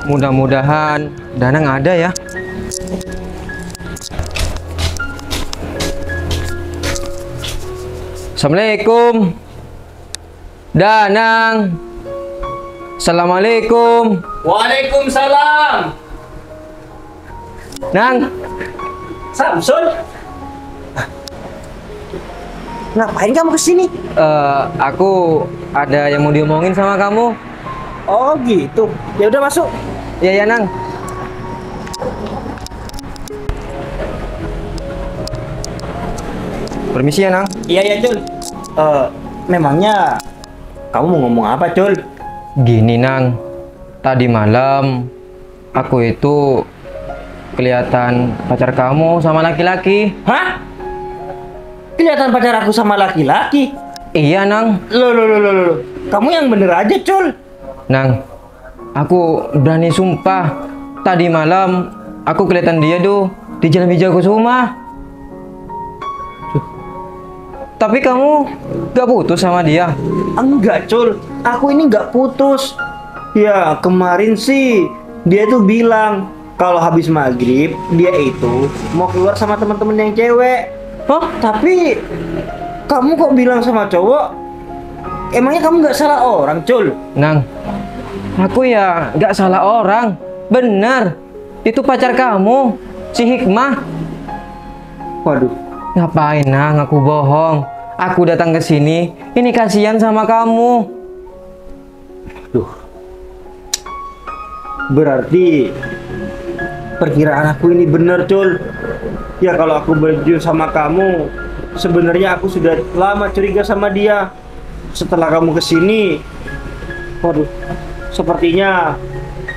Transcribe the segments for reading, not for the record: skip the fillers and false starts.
Mudah-mudahan Danang ada ya. Assalamualaikum. Danang. Assalamualaikum. Waalaikumsalam. Nang. Samsul. Ngapain kamu kesini? Aku ada yang mau diomongin sama kamu. Oh gitu. Ya udah masuk. Ya Nang. Permisi ya Nang. Iya ya Cul. Memangnya kamu mau ngomong apa Cul? Gini Nang, tadi malam aku itu kelihatan pacar kamu sama laki-laki. Hah? Kelihatan pacar aku sama laki-laki? Iya Nang. Loh. Kamu yang bener aja Cul. Nang, aku berani sumpah. Tadi malam aku kelihatan dia tuh di Jalan Wijakusuma. Tapi kamu gak putus sama dia? Enggak Cul, aku ini nggak putus. Ya kemarin sih dia tuh bilang kalau habis maghrib dia itu mau keluar sama teman-teman yang cewek. Hah? Tapi kamu kok bilang sama cowok? Emangnya kamu nggak salah orang Cul? Nang, aku ya gak salah orang. Bener, itu pacar kamu, si Hikmah. Waduh, Ngapain Nang, aku bohong. Aku datang ke sini, ini kasihan sama kamu. duh. Berarti perkiraan aku ini bener Cul. Ya kalau aku berjujur sama kamu, sebenarnya aku sudah lama curiga sama dia. Setelah kamu kesini, waduh, sepertinya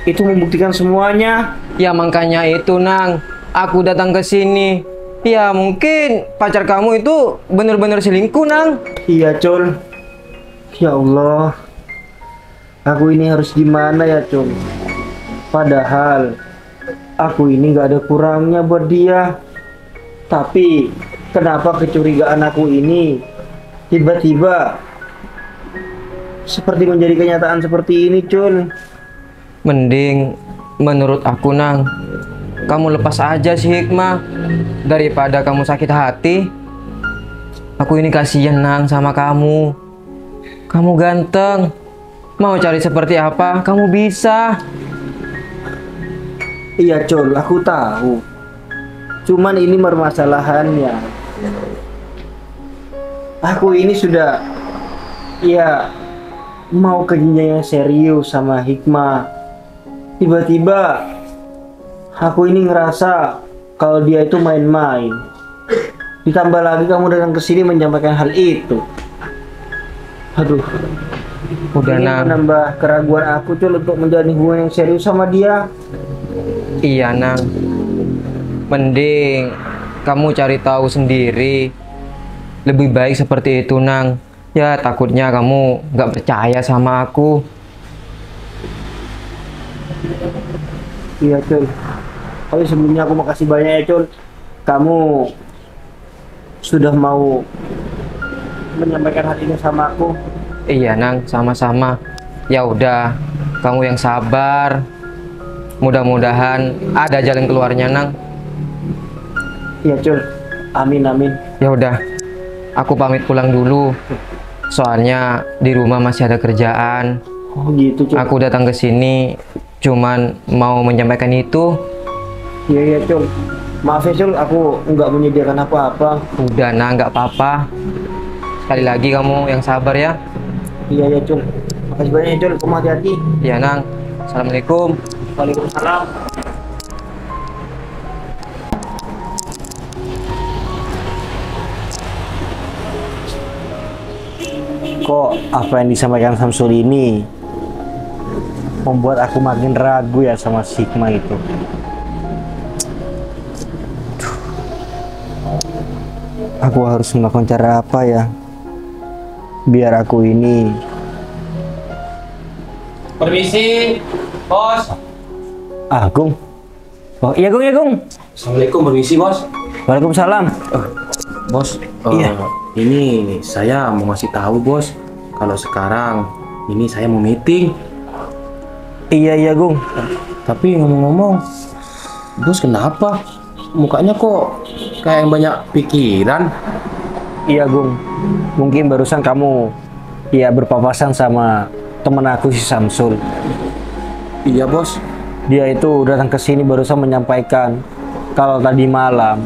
itu membuktikan semuanya. Ya makanya itu Nang, aku datang ke sini. Ya mungkin pacar kamu itu bener-bener selingkuh Nang. Iya Cul. Ya Allah, aku ini harus gimana ya Cul? Padahal aku ini gak ada kurangnya buat dia. Tapi kenapa kecurigaan aku ini tiba-tiba seperti menjadi kenyataan seperti ini Cul? Mending menurut aku Nang, kamu lepas aja si Hikmah daripada kamu sakit hati. Aku ini kasihan Nang sama kamu. Kamu ganteng. Mau cari seperti apa, kamu bisa. Iya Cul, aku tahu. Cuman ini permasalahannya. Aku ini sudah ya mau ke jenjang yang serius sama Hikmah. Tiba-tiba aku ini ngerasa kalau dia itu main-main. Ditambah lagi kamu datang ke sini menyampaikan hal itu. Aduh, Udah ini Nang. menambah keraguan aku Cul untuk menjalin hubungan yang serius sama dia. Iya Nang. Mending kamu cari tahu sendiri. Lebih baik seperti itu Nang. Ya takutnya kamu nggak percaya sama aku. Iya Cul. Tapi sebelumnya aku makasih banyak ya Cul. Kamu sudah mau menyampaikan hal ini sama aku. Iya Nang, sama-sama. Ya udah, kamu yang sabar. Mudah-mudahan ada jalan keluarnya Nang. Iya Cul. Amin amin. Ya udah, aku pamit pulang dulu. Soalnya di rumah masih ada kerjaan. Oh gitu Cul. Aku datang ke sini cuman mau menyampaikan itu. Iya Cul. Maaf ya Cul, aku nggak menyediakan apa-apa. Udah Nang, nggak apa-apa. Sekali lagi kamu yang sabar ya. Iya Cul. Makasih banyak ya Cul. Kamu hati-hati. Iya Nang. Assalamualaikum. Waalaikumsalam. Kok apa yang disampaikan Samsul ini membuat aku makin ragu ya sama Hikmah itu. Aku harus melakukan cara apa ya biar aku ini. Permisi, Bos. Gung. Oh iya Gung ya Gung. Assalamualaikum, permisi bos. Waalaikumsalam. Bos, Iya. ini saya mau ngasih tahu bos, kalau sekarang ini saya mau meeting. Iya Gung. Tapi ngomong-ngomong, bos kenapa? Mukanya kok kayak yang banyak pikiran? Iya Gung. Mungkin barusan kamu ya berpapasan sama temen aku si Samsul. Iya bos. Dia itu datang ke sini barusan menyampaikan kalau tadi malam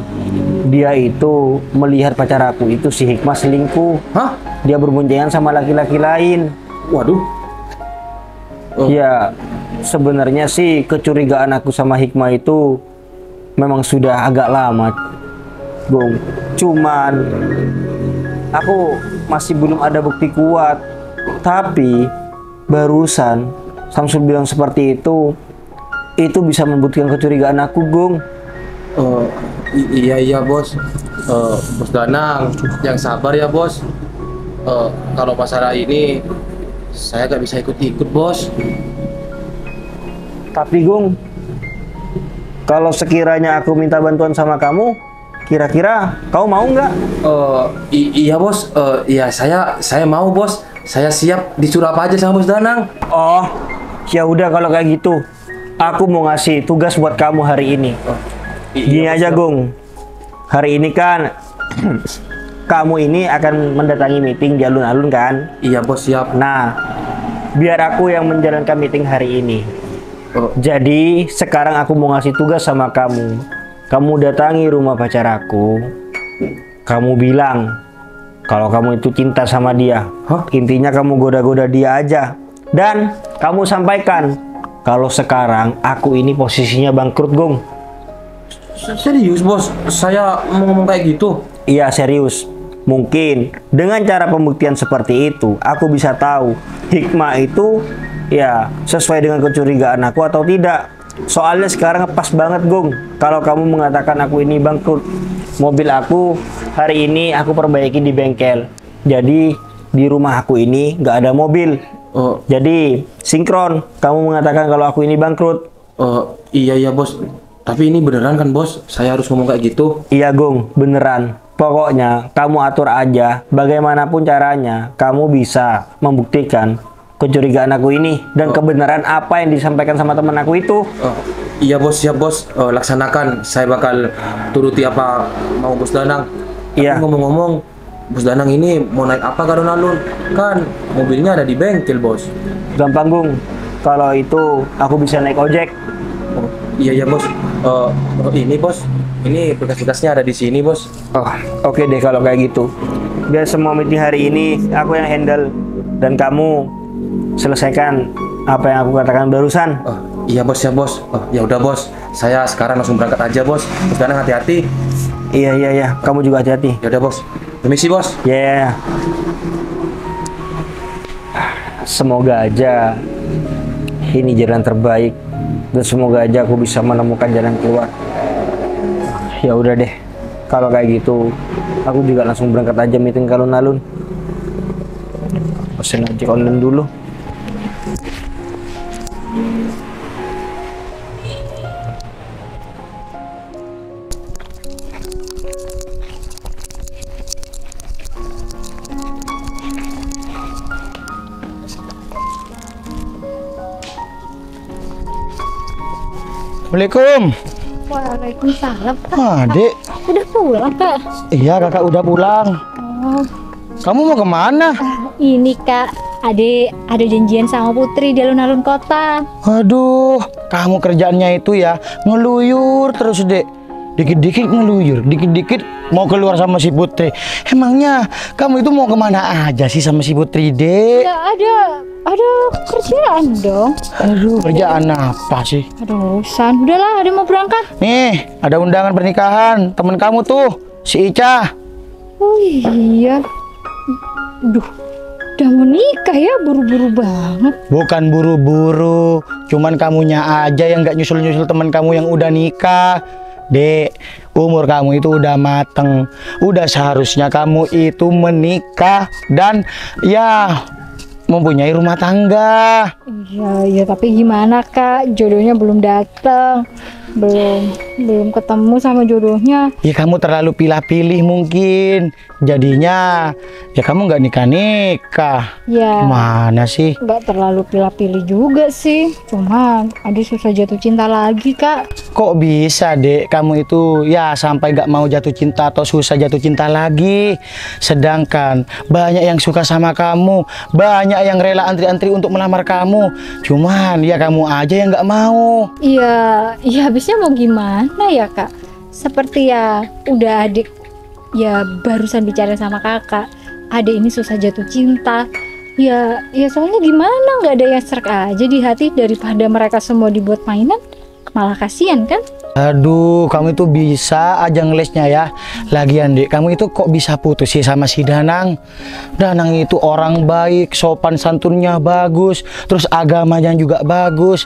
dia itu melihat pacar aku itu si Hikmah selingkuh. Hah? Dia berboncengan sama laki-laki lain. Waduh. Oh. Ya, sebenarnya sih kecurigaan aku sama Hikmah itu memang sudah agak lama, Gung. Cuman aku masih belum ada bukti kuat. Tapi barusan Samsul bilang seperti itu bisa membuktikan kecurigaan aku, Gung. Iya bos. Bos Danang, yang sabar ya bos. Kalau masalah ini saya gak bisa ikut-ikut bos. Tapi Gung, kalau sekiranya aku minta bantuan sama kamu, kira-kira kau mau nggak? Iya bos. Iya saya mau bos. Saya siap disuruh apa aja sama bos Danang. Oh, ya udah kalau kayak gitu, aku mau ngasih tugas buat kamu hari ini. Gini Iya, aja, bos. Gung. Hari ini kan kamu ini akan mendatangi meeting di alun-alun kan? Iya bos, siap. Nah, biar aku yang menjalankan meeting hari ini. Oh, Jadi sekarang aku mau ngasih tugas sama kamu. Kamu datangi rumah pacar aku. Kamu bilang kalau kamu itu cinta sama dia. Hah? Intinya kamu goda-goda dia aja. Dan kamu sampaikan kalau sekarang aku ini posisinya bangkrut, Gung. serius bos? Saya mau ngomong kayak gitu? Iya, serius. Mungkin dengan cara pembuktian seperti itu, aku bisa tahu Hikmah itu ya sesuai dengan kecurigaan aku atau tidak. Soalnya sekarang pas banget, Gung. Kalau kamu mengatakan aku ini bangkrut, mobil aku hari ini aku perbaiki di bengkel. Jadi di rumah aku ini nggak ada mobil. Jadi sinkron. Kamu mengatakan kalau aku ini bangkrut. Iya bos. Tapi ini beneran kan bos? Saya harus ngomong kayak gitu? Iya, Gung, beneran. Pokoknya kamu atur aja bagaimanapun caranya kamu bisa membuktikan kecurigaan aku ini dan kebenaran apa yang disampaikan sama teman aku itu. Iya bos, siap bos. Laksanakan. Saya bakal turuti apa mau bos Danang. Iya. Tapi ngomong-ngomong, bos Danang ini mau naik apa ke alun-alun? Kan mobilnya ada di bengkel bos. Gampang, Gung. Kalau itu aku bisa naik ojek. Iya bos. Ini bos. Ini berkas-berkasnya ada di sini bos. Oke deh kalau kayak gitu. Biar semua meeting hari ini aku yang handle dan kamu selesaikan apa yang aku katakan barusan. Iya bos, ya bos. Ya udah bos. Saya sekarang langsung berangkat aja bos. Bos Danang hati-hati. Iya. Kamu juga hati-hati. Ya udah bos. Permisi bos. Ya. Semoga aja ini jalan terbaik dan semoga aja aku bisa menemukan jalan keluar. Ya udah deh. Kalau kayak gitu, aku juga langsung berangkat aja meeting ke alun-alun. Pesen aja online dulu. Assalamualaikum. Waalaikumsalam. Dek. Udah pulang, Kak? Iya, kakak udah pulang. Oh, Kamu mau kemana? ini Kak, ada janjian sama Putri di alun-alun kota. Aduh, kamu kerjaannya itu ya ngeluyur terus, Dek. Dikit-dikit ngeluyur, dikit-dikit mau keluar sama si Putri. Emangnya kamu itu mau kemana aja sih sama si Putri, Dek? Ya ada kerjaan dong. Aduh, kerjaan apa sih? Aduh, San, udahlah, ada mau berangkat. Nih, ada undangan pernikahan temen kamu tuh, si Ica. Oh iya. Duh, udah mau nikah ya, buru-buru banget. Bukan buru-buru, cuman kamunya aja yang nggak nyusul-nyusul teman kamu yang udah nikah. Dek, umur kamu itu udah mateng. Udah seharusnya kamu itu menikah dan ya mempunyai rumah tangga. Iya, ya tapi gimana Kak? Jodohnya belum datang. Belum ketemu sama jodohnya. Ya kamu terlalu pilih-pilih mungkin. Jadinya ya kamu nggak nikah-nikah. Ya. Mana sih? Nggak terlalu pilih-pilih juga sih. Cuman Ade susah jatuh cinta lagi Kak. Kok bisa, Dek? Kamu itu ya sampai nggak mau jatuh cinta atau susah jatuh cinta lagi. Sedangkan banyak yang suka sama kamu, banyak yang rela antri-antri untuk melamar kamu. Cuman ya kamu aja yang nggak mau. Iya, habisnya mau gimana ya Kak? Seperti ya udah adik ya barusan bicara sama kakak. Adik ini susah jatuh cinta. Ya soalnya gimana, nggak ada yang serak aja di hati daripada mereka semua dibuat mainan. Malah kasihan kan? Aduh, kamu itu bisa aja ngelesnya ya. Lagian Dek, kamu itu kok bisa putus sih sama si Danang? Danang itu orang baik, sopan santunnya bagus, terus agamanya juga bagus.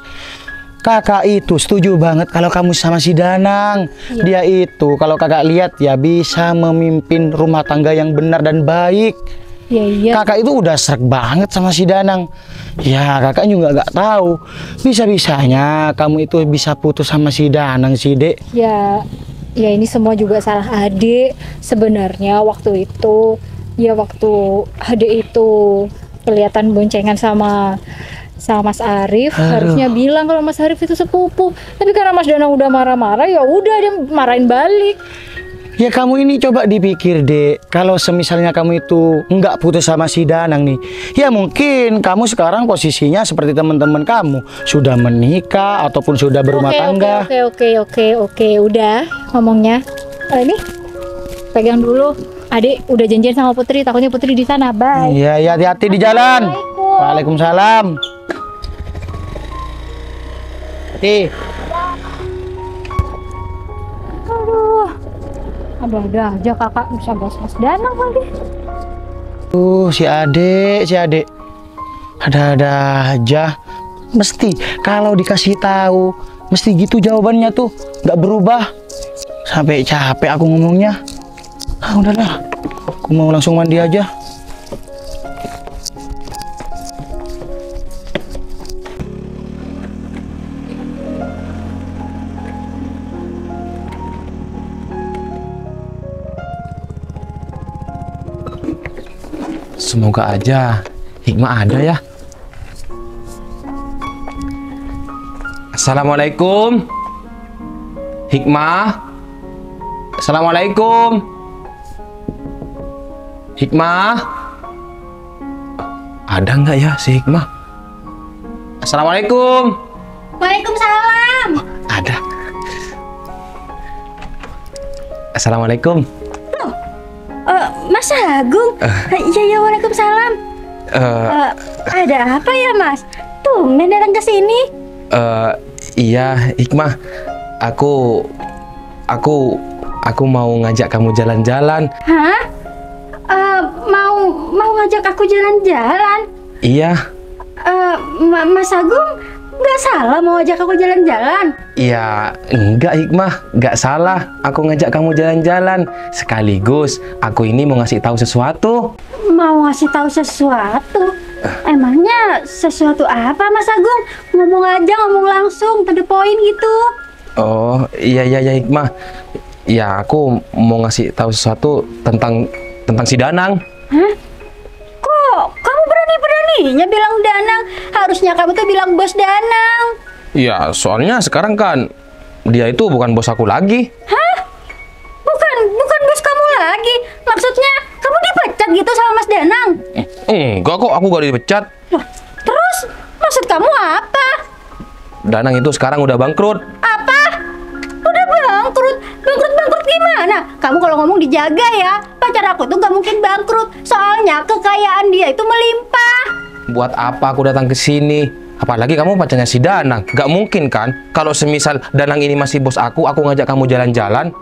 Kakak itu setuju banget kalau kamu sama si Danang. Iya. Dia itu kalau kakak lihat ya bisa memimpin rumah tangga yang benar dan baik. Iya. Kakak itu udah srek banget sama si Danang. Ya kakak juga nggak tahu bisa-bisanya kamu itu bisa putus sama si Danang sih, Dek. Ya ini semua juga salah adik. Sebenarnya waktu itu waktu adik itu kelihatan boncengan sama Mas Arif. Harusnya bilang kalau Mas Arif itu sepupu. Tapi karena Mas Danang udah marah-marah, ya udah dia marahin balik. Ya kamu ini coba dipikir, Dek. Kalau semisalnya kamu itu nggak putus sama si Danang nih, ya mungkin kamu sekarang posisinya seperti teman-teman kamu, sudah menikah ataupun sudah berumah tangga. Oke, udah ngomongnya. Ini pegang dulu. Adik udah janjian sama Putri, takutnya Putri di sana. Bye. Iya, ya hati-hati di jalan. Assalamualaikum. Waalaikumsalam. Hati. Ada aja kakak bisa gas-gas Danang lagi. Si Ade. Ada-ada aja. Mesti kalau dikasih tahu, mesti gitu jawabannya tuh, nggak berubah. Sampai capek aku ngomongnya. Udahlah, aku mau langsung mandi aja. Semoga aja hikmah ada ya. Assalamualaikum. Hikmah. Assalamualaikum. Hikmah. Ada nggak ya si Hikmah? Assalamualaikum. Waalaikumsalam. Ada. Assalamualaikum. Mas Agung, ya waalaikumsalam. Ada apa ya Mas? Tumben datang ke sini. Iya Hikmah, aku mau ngajak kamu jalan-jalan. Hah? Mau ngajak aku jalan-jalan? Iya. Mas Agung nggak salah mau ngajak aku jalan-jalan? Iya, enggak Hikmah, enggak salah. Aku ngajak kamu jalan-jalan. Sekaligus aku ini mau ngasih tahu sesuatu. Mau ngasih tahu sesuatu? Emangnya sesuatu apa Mas Agung? Ngomong aja, ngomong langsung, to the point gitu. Oh, iya Hikmah. Ya, aku mau ngasih tahu sesuatu tentang si Danang. Hah? Kok kamu berani-beraninya bilang Danang? Harusnya kamu tuh bilang bos Danang. Ya, soalnya sekarang kan dia itu bukan bos aku lagi. Hah? Bukan bos kamu lagi? Maksudnya kamu dipecat gitu sama Mas Danang? Enggak kok, aku gak dipecat. Loh, terus maksud kamu apa? Danang itu sekarang udah bangkrut. Apa? Udah bangkrut? Bangkrut gimana? Kamu kalau ngomong dijaga ya. Pacar aku tuh gak mungkin bangkrut. Soalnya kekayaan dia itu melimpah. Buat apa aku datang ke sini? Apalagi kamu pacarnya si Danang. Gak mungkin kan? Kalau semisal Danang ini masih bos aku ngajak kamu jalan-jalan.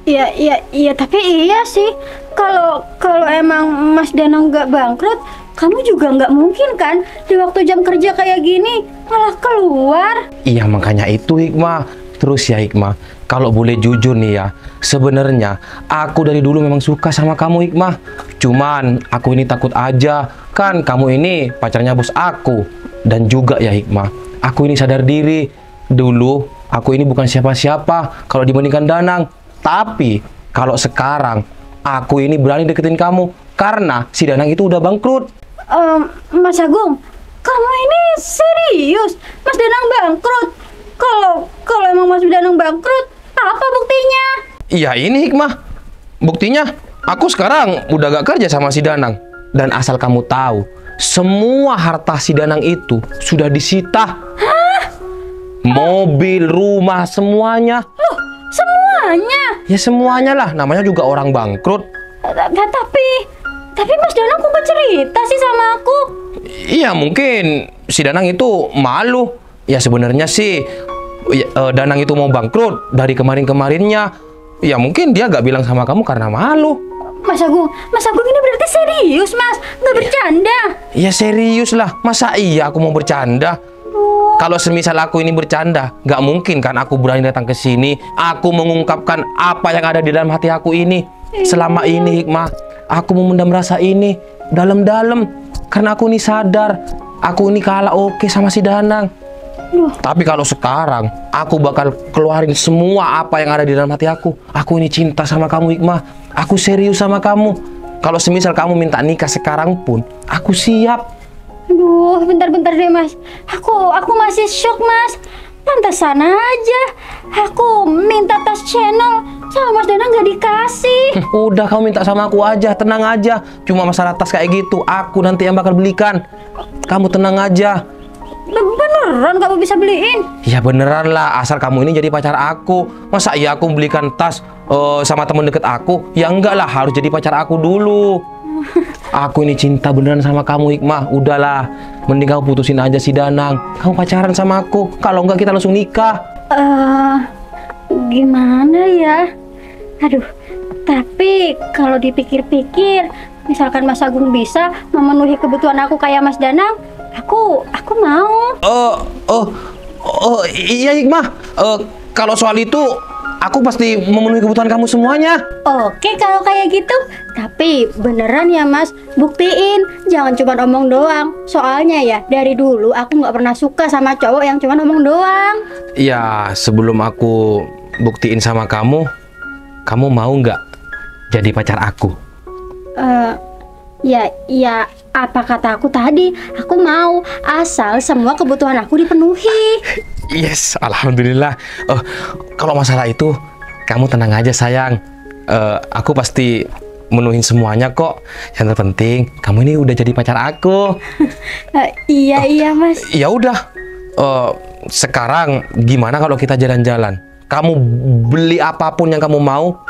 Iya, tapi iya sih. Kalau emang Mas Danang gak bangkrut, kamu juga nggak mungkin kan di waktu jam kerja kayak gini malah keluar. Iya, makanya itu Hikmah. Terus ya Hikmah, kalau boleh jujur nih ya, sebenarnya aku dari dulu memang suka sama kamu Hikmah. Cuman aku ini takut aja kan kamu ini pacarnya bos aku. Dan juga ya Hikmah, aku ini sadar diri. Dulu aku ini bukan siapa-siapa kalau dibandingkan Danang. Tapi kalau sekarang aku ini berani deketin kamu karena si Danang itu udah bangkrut. Mas Agung, kamu ini serius? Mas Danang bangkrut? Kalau emang Mas Danang bangkrut, apa buktinya? Iya ini Hikmah, buktinya aku sekarang udah gak kerja sama si Danang. Dan asal kamu tahu, semua harta si Danang itu sudah disita. Hah? Mobil, rumah, semuanya. Loh, semuanya? Ya semuanya lah, namanya juga orang bangkrut. Tapi Mas Danang kok gak cerita sih sama aku? Iya mungkin si Danang itu malu. Ya sebenarnya sih Danang itu mau bangkrut dari kemarin-kemarinnya. Ya mungkin dia gak bilang sama kamu karena malu. Mas Agung ini berarti serius Mas, gak bercanda? Ya serius lah, masa iya aku mau bercanda? Kalau semisal aku ini bercanda, gak mungkin kan aku berani datang ke sini. Aku mengungkapkan apa yang ada di dalam hati aku ini. Selama ini Hikmah, aku memendam rasa ini dalam-dalam. Karena aku ini sadar, aku ini kalah oke sama si Danang. Tapi kalau sekarang, aku bakal keluarin semua apa yang ada di dalam hati aku. Aku ini cinta sama kamu Hikmah. Aku serius sama kamu. Kalau semisal kamu minta nikah sekarang pun, aku siap. Aduh, bentar deh Mas. Aku masih shock Mas. Pantesan aja aku minta tas channel sama Mas Danang gak dikasih. Udah kamu minta sama aku aja, tenang aja. Cuma masalah tas kayak gitu, aku nanti yang bakal belikan. Kamu tenang aja. Beneran kamu bisa beliin? Ya beneran lah, asal kamu ini jadi pacar aku. Masa iya aku belikan tas sama temen deket aku? Ya enggak lah, harus jadi pacar aku dulu. Aku ini cinta beneran sama kamu Hikmah. Udahlah, mending kamu putusin aja si Danang. Kamu pacaran sama aku. Kalau enggak kita langsung nikah. Gimana ya? Aduh, tapi kalau dipikir-pikir, misalkan Mas Agung bisa memenuhi kebutuhan aku kayak Mas Danang, aku mau. Iya Hikmah. Kalau soal itu, aku pasti memenuhi kebutuhan kamu semuanya. Oke kalau kayak gitu. Tapi beneran ya Mas, buktiin. Jangan cuma omong doang. Soalnya ya, dari dulu aku nggak pernah suka sama cowok yang cuma omong doang. Ya, sebelum aku buktiin sama kamu mau nggak jadi pacar aku? Ya, apa kata aku tadi? Aku mau, asal semua kebutuhan aku dipenuhi. Yes, alhamdulillah. Kalau masalah itu, kamu tenang aja sayang. Aku pasti menuhin semuanya kok. Yang terpenting, kamu ini udah jadi pacar aku. Iya Mas. Ya udah. Sekarang gimana kalau kita jalan-jalan? Kamu beli apapun yang kamu mau,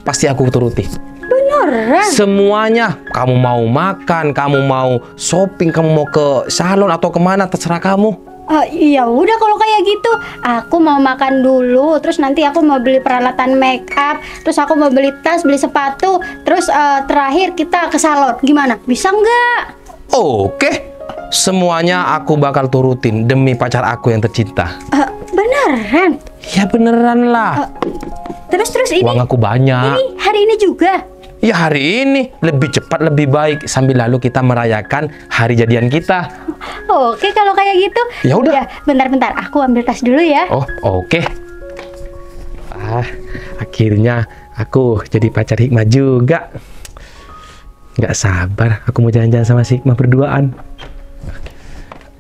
pasti aku turuti. Beneran? Semuanya. Kamu mau makan, kamu mau shopping, kamu mau ke salon atau kemana, terserah kamu. Ya udah kalau kayak gitu, aku mau makan dulu, terus nanti aku mau beli peralatan make up, terus aku mau beli tas, beli sepatu, terus terakhir kita ke salon. Gimana? Bisa nggak? Oke, semuanya aku bakal turutin demi pacar aku yang tercinta. Beneran? Ya beneran lah. Terus ini? Uang aku banyak. Ini hari ini juga? Ya hari ini lebih cepat lebih baik, sambil lalu kita merayakan hari jadian kita. Oke kalau kayak gitu. Ya udah. Bentar, aku ambil tas dulu ya. Oh oke. Akhirnya aku jadi pacar Hikmah juga. Nggak sabar, aku mau jalan-jalan sama si Hikmah berduaan.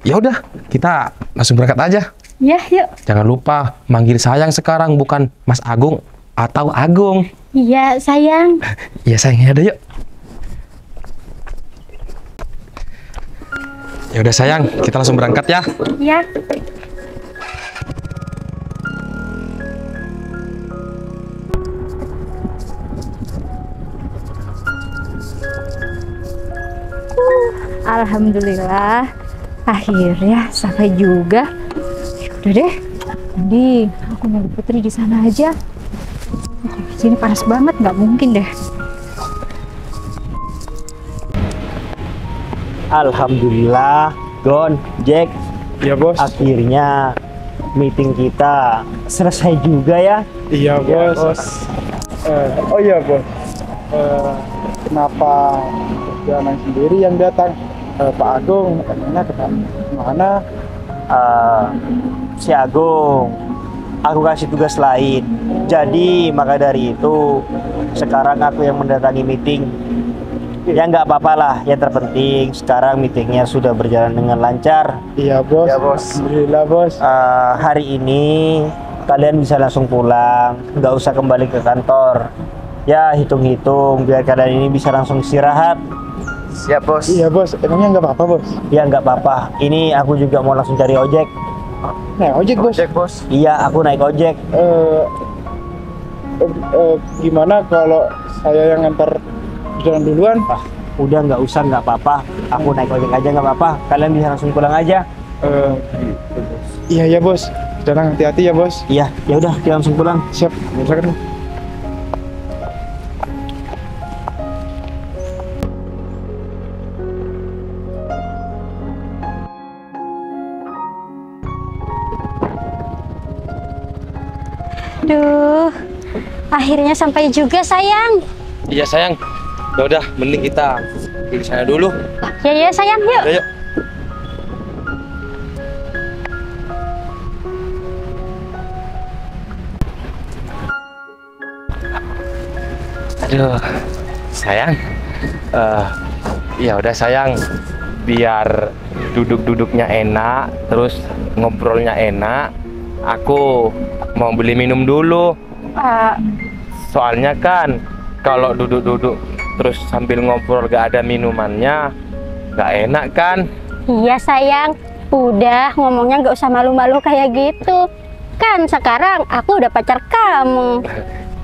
Ya udah, kita langsung berangkat aja. Ya, yuk. Jangan lupa manggil sayang sekarang, bukan Mas Agung atau Agung. Iya sayang. Iya sayang, ya udah yuk. Ya udah sayang, kita langsung berangkat ya. Ya. Alhamdulillah, akhirnya sampai juga. Udah deh, Andi, aku nyari Putri di sana aja. Di sini panas banget, nggak mungkin deh. Alhamdulillah, Gon, Jack. Iya bos. Akhirnya meeting kita selesai juga ya. Iya bos. Oh iya bos. Kenapa Danang sendiri yang datang? Pak Agung, emangnya kemana? Si Agung, aku kasih tugas lain. Jadi maka dari itu sekarang aku yang mendatangi meeting. Ya nggak apa-apa lah. Yang terpenting sekarang meetingnya sudah berjalan dengan lancar. Iya bos. Ya, bos. Alhamdulillah bos. Hari ini kalian bisa langsung pulang, nggak usah kembali ke kantor. Ya hitung-hitung biar kalian ini bisa langsung istirahat. Siap bos. Iya bos, emangnya nggak apa-apa bos? Ya nggak apa-apa. Ini aku juga mau langsung cari ojek. Nah ojek bos. Bos. Iya aku naik ojek. Gimana kalau saya yang ngantar jalan duluan? Udah nggak usah, nggak apa-apa. Aku naik ojek aja nggak apa-apa. Kalian bisa langsung pulang aja. Iya ya bos. Jalan hati-hati ya bos. Iya, ya udah kita langsung pulang. Siap. Misalkan. Duh, akhirnya sampai juga sayang. Iya sayang. Ya udah, mending kita di sana dulu. Ya sayang, yuk. Ayo. Aduh, sayang. Ya udah sayang, biar duduk-duduknya enak, terus ngobrolnya enak. Aku mau beli minum dulu. Soalnya kan kalau duduk-duduk terus sambil ngobrol gak ada minumannya, gak enak kan? Iya sayang, udah ngomongnya nggak usah malu-malu kayak gitu. Kan sekarang aku udah pacar kamu.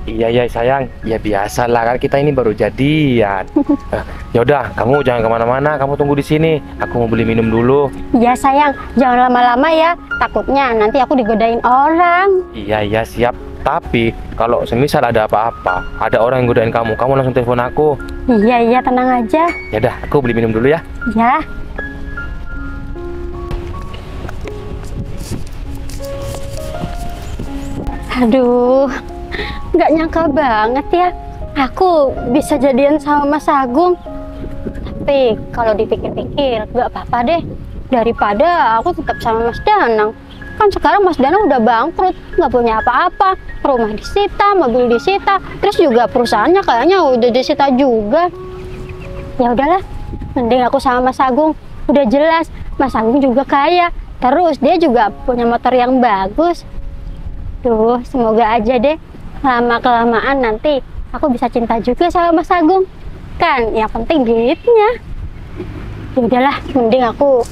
Iya ya sayang, ya biasalah kan kita ini baru jadian. Ya udah, kamu jangan kemana-mana, kamu tunggu di sini. Aku mau beli minum dulu. Iya sayang, jangan lama-lama ya. Takutnya nanti aku digodain orang. Iya siap. Tapi kalau semisal ada apa-apa, ada orang yang godain kamu, kamu langsung telepon aku. Iya tenang aja. Ya udah, aku beli minum dulu ya. Ya. Aduh, nggak nyangka banget ya aku bisa jadian sama Mas Agung. Tapi kalau dipikir-pikir nggak apa-apa deh, daripada aku tetap sama Mas Danang. Kan sekarang Mas Danang udah bangkrut, nggak punya apa-apa, rumah disita, mobil disita, terus juga perusahaannya kayaknya udah disita juga. Ya udahlah, mending aku sama Mas Agung. Udah jelas Mas Agung juga kaya, terus dia juga punya motor yang bagus. Duh, semoga aja deh lama-kelamaan nanti aku bisa cinta juga sama Mas Agung. Kan yang penting duitnya. Ya udahlah, mending aku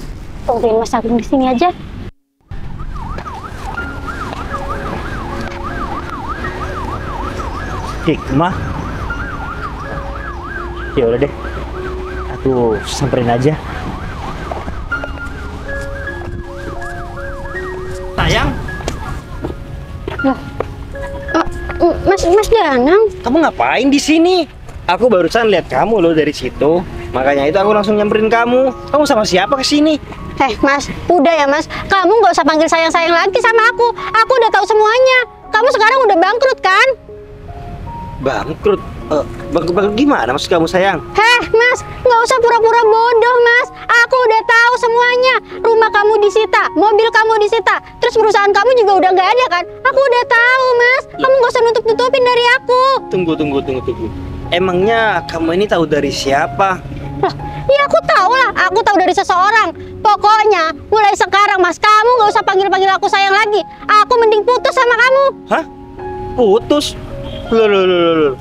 tungguin Mas Agung di sini aja. Hikmah. Ya udah deh. Aku samperin aja. Sayang, Mas Danang, kamu ngapain di sini? Aku barusan lihat kamu loh dari situ. Makanya itu aku langsung nyamperin kamu. Kamu sama siapa ke sini? Mas, udah ya Mas. Kamu nggak usah panggil sayang-sayang lagi sama aku. Aku udah tahu semuanya. Kamu sekarang udah bangkrut kan? Bangkrut? Bangkrut gimana maksud kamu sayang? Mas, nggak usah pura-pura bodoh Mas. Aku udah tahu semuanya. Rumah kamu disita, mobil kamu disita, terus perusahaan kamu juga udah nggak ada kan? Aku udah tahu Mas. Kamu nggak usah nutup-nutupin dari aku. Tunggu. Emangnya kamu ini tahu dari siapa? Ya aku tahu lah. Aku tahu dari seseorang. Pokoknya mulai sekarang Mas, kamu nggak usah panggil-panggil aku sayang lagi. Aku mending putus sama kamu. Hah? Putus? Loh.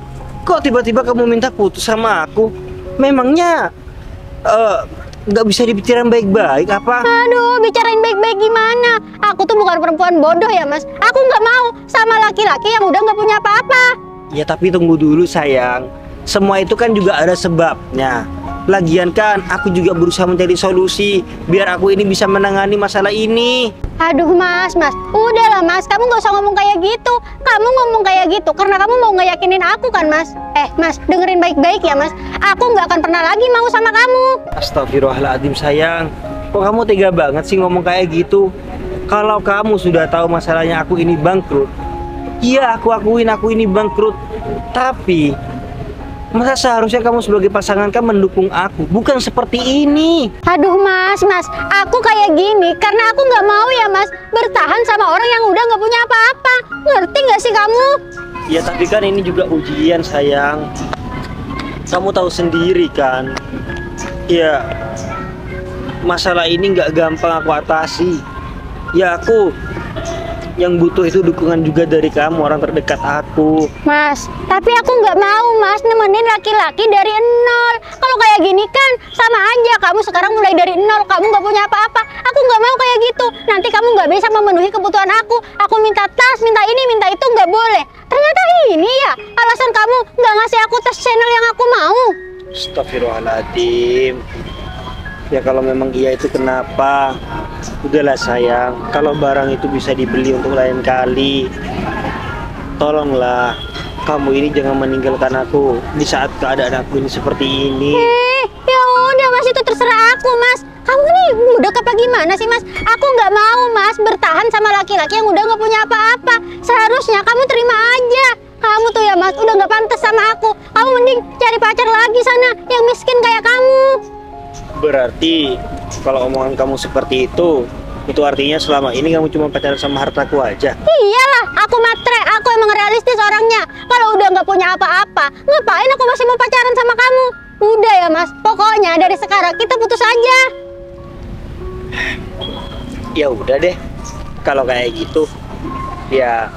Kok tiba-tiba kamu minta putus sama aku? Memangnya nggak bisa dibicarain baik-baik apa? Aduh, bicarain baik-baik gimana? Aku tuh bukan perempuan bodoh ya Mas. Aku nggak mau sama laki-laki yang udah nggak punya apa-apa. Ya tapi tunggu dulu sayang. Semua itu kan juga ada sebabnya. Lagian kan aku juga berusaha mencari solusi biar aku ini bisa menangani masalah ini. Aduh Mas, udahlah Mas, kamu nggak usah ngomong kayak gitu. Kamu ngomong kayak gitu karena kamu mau ngeyakinin aku kan Mas. Mas, dengerin baik-baik ya Mas. Aku nggak akan pernah lagi mau sama kamu. Astagfirullahaladzim sayang. Kok kamu tega banget sih ngomong kayak gitu? Kalau kamu sudah tahu masalahnya aku ini bangkrut, iya aku akuin aku ini bangkrut. Tapi Masa seharusnya kamu sebagai pasangan kan mendukung aku, bukan seperti ini. Aduh mas, aku kayak gini karena aku nggak mau ya mas bertahan sama orang yang udah nggak punya apa-apa. Ngerti nggak sih kamu? Ya tapi kan ini juga ujian sayang. Kamu tahu sendiri kan. Ya masalah ini nggak gampang aku atasi. Ya aku yang butuh itu dukungan juga dari kamu, orang terdekat aku. Mas, tapi aku nggak mau mas nemenin laki-laki dari nol. Kalau kayak gini kan sama aja kamu sekarang mulai dari nol, kamu nggak punya apa-apa. Aku nggak mau kayak gitu. Nanti kamu nggak bisa memenuhi kebutuhan aku. Aku minta tas, minta ini, minta itu nggak boleh. Ternyata ini ya alasan kamu nggak ngasih aku tas channel yang aku mau. Astagfirullahaladzim. Ya kalau memang iya itu kenapa? Udahlah sayang, kalau barang itu bisa dibeli untuk lain kali. Tolonglah, kamu ini jangan meninggalkan aku di saat keadaan aku ini seperti ini. Ya udah mas, itu terserah aku mas. Kamu nih budak apa gimana sih mas? Aku nggak mau mas bertahan sama laki-laki yang udah nggak punya apa-apa. Seharusnya kamu terima aja. Kamu tuh ya mas udah nggak pantas sama aku. Kamu mending cari pacar lagi sana yang miskin kayak kamu. Berarti kalau omongan kamu seperti itu artinya selama ini kamu cuma pacaran sama hartaku aja? Iyalah, aku matre, aku emang realistis orangnya. Kalau udah nggak punya apa-apa, ngapain aku masih mau pacaran sama kamu? Udah ya mas, pokoknya dari sekarang kita putus aja. Ya udah deh, kalau kayak gitu, ya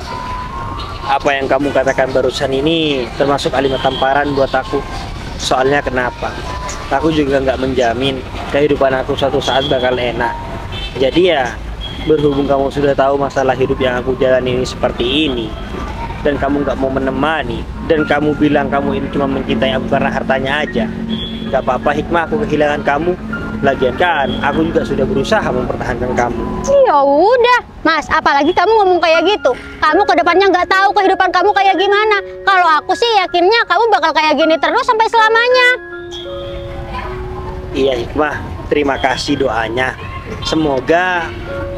apa yang kamu katakan barusan ini termasuk kalimat tamparan buat aku. Soalnya kenapa? Aku juga nggak menjamin kehidupan aku suatu saat bakal enak. Jadi ya, berhubung kamu sudah tahu masalah hidup yang aku jalani ini seperti ini, dan kamu nggak mau menemani, dan kamu bilang kamu ini cuma mencintai aku karena hartanya aja, nggak apa-apa Hikmah, aku kehilangan kamu. Lagian kan, aku juga sudah berusaha mempertahankan kamu. Ya udah, mas, apalagi kamu ngomong kayak gitu. Kamu ke depannya nggak tahu kehidupan kamu kayak gimana. Kalau aku sih yakinnya kamu bakal kayak gini terus sampai selamanya. Iya Hikmah, terima kasih doanya. Semoga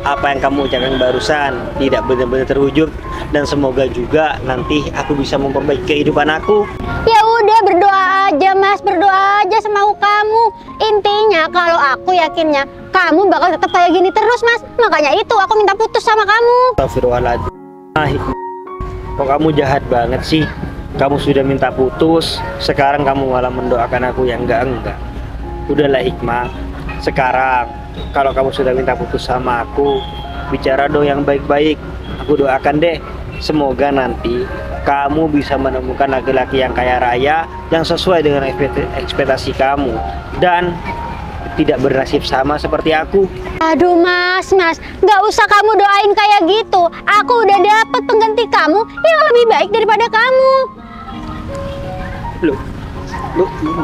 apa yang kamu ucapkan barusan tidak benar-benar terwujud, dan semoga juga nanti aku bisa memperbaiki kehidupan aku. Ya udah, berdoa aja mas, berdoa aja semau kamu. Intinya kalau aku yakinnya kamu bakal tetap kayak gini terus mas. Makanya itu aku minta putus sama kamu. Astagfirullahaladzim. Kok kamu jahat banget sih? Kamu sudah minta putus, sekarang kamu malah mendoakan aku yang enggak. Udahlah Hikmah, sekarang kalau kamu sudah minta putus sama aku, bicara dong yang baik-baik. Aku doakan deh, semoga nanti kamu bisa menemukan laki-laki yang kaya raya, yang sesuai dengan ekspektasi kamu, dan tidak bernasib sama seperti aku. Aduh mas, nggak usah kamu doain kayak gitu. Aku udah dapat pengganti kamu yang lebih baik daripada kamu. Loh,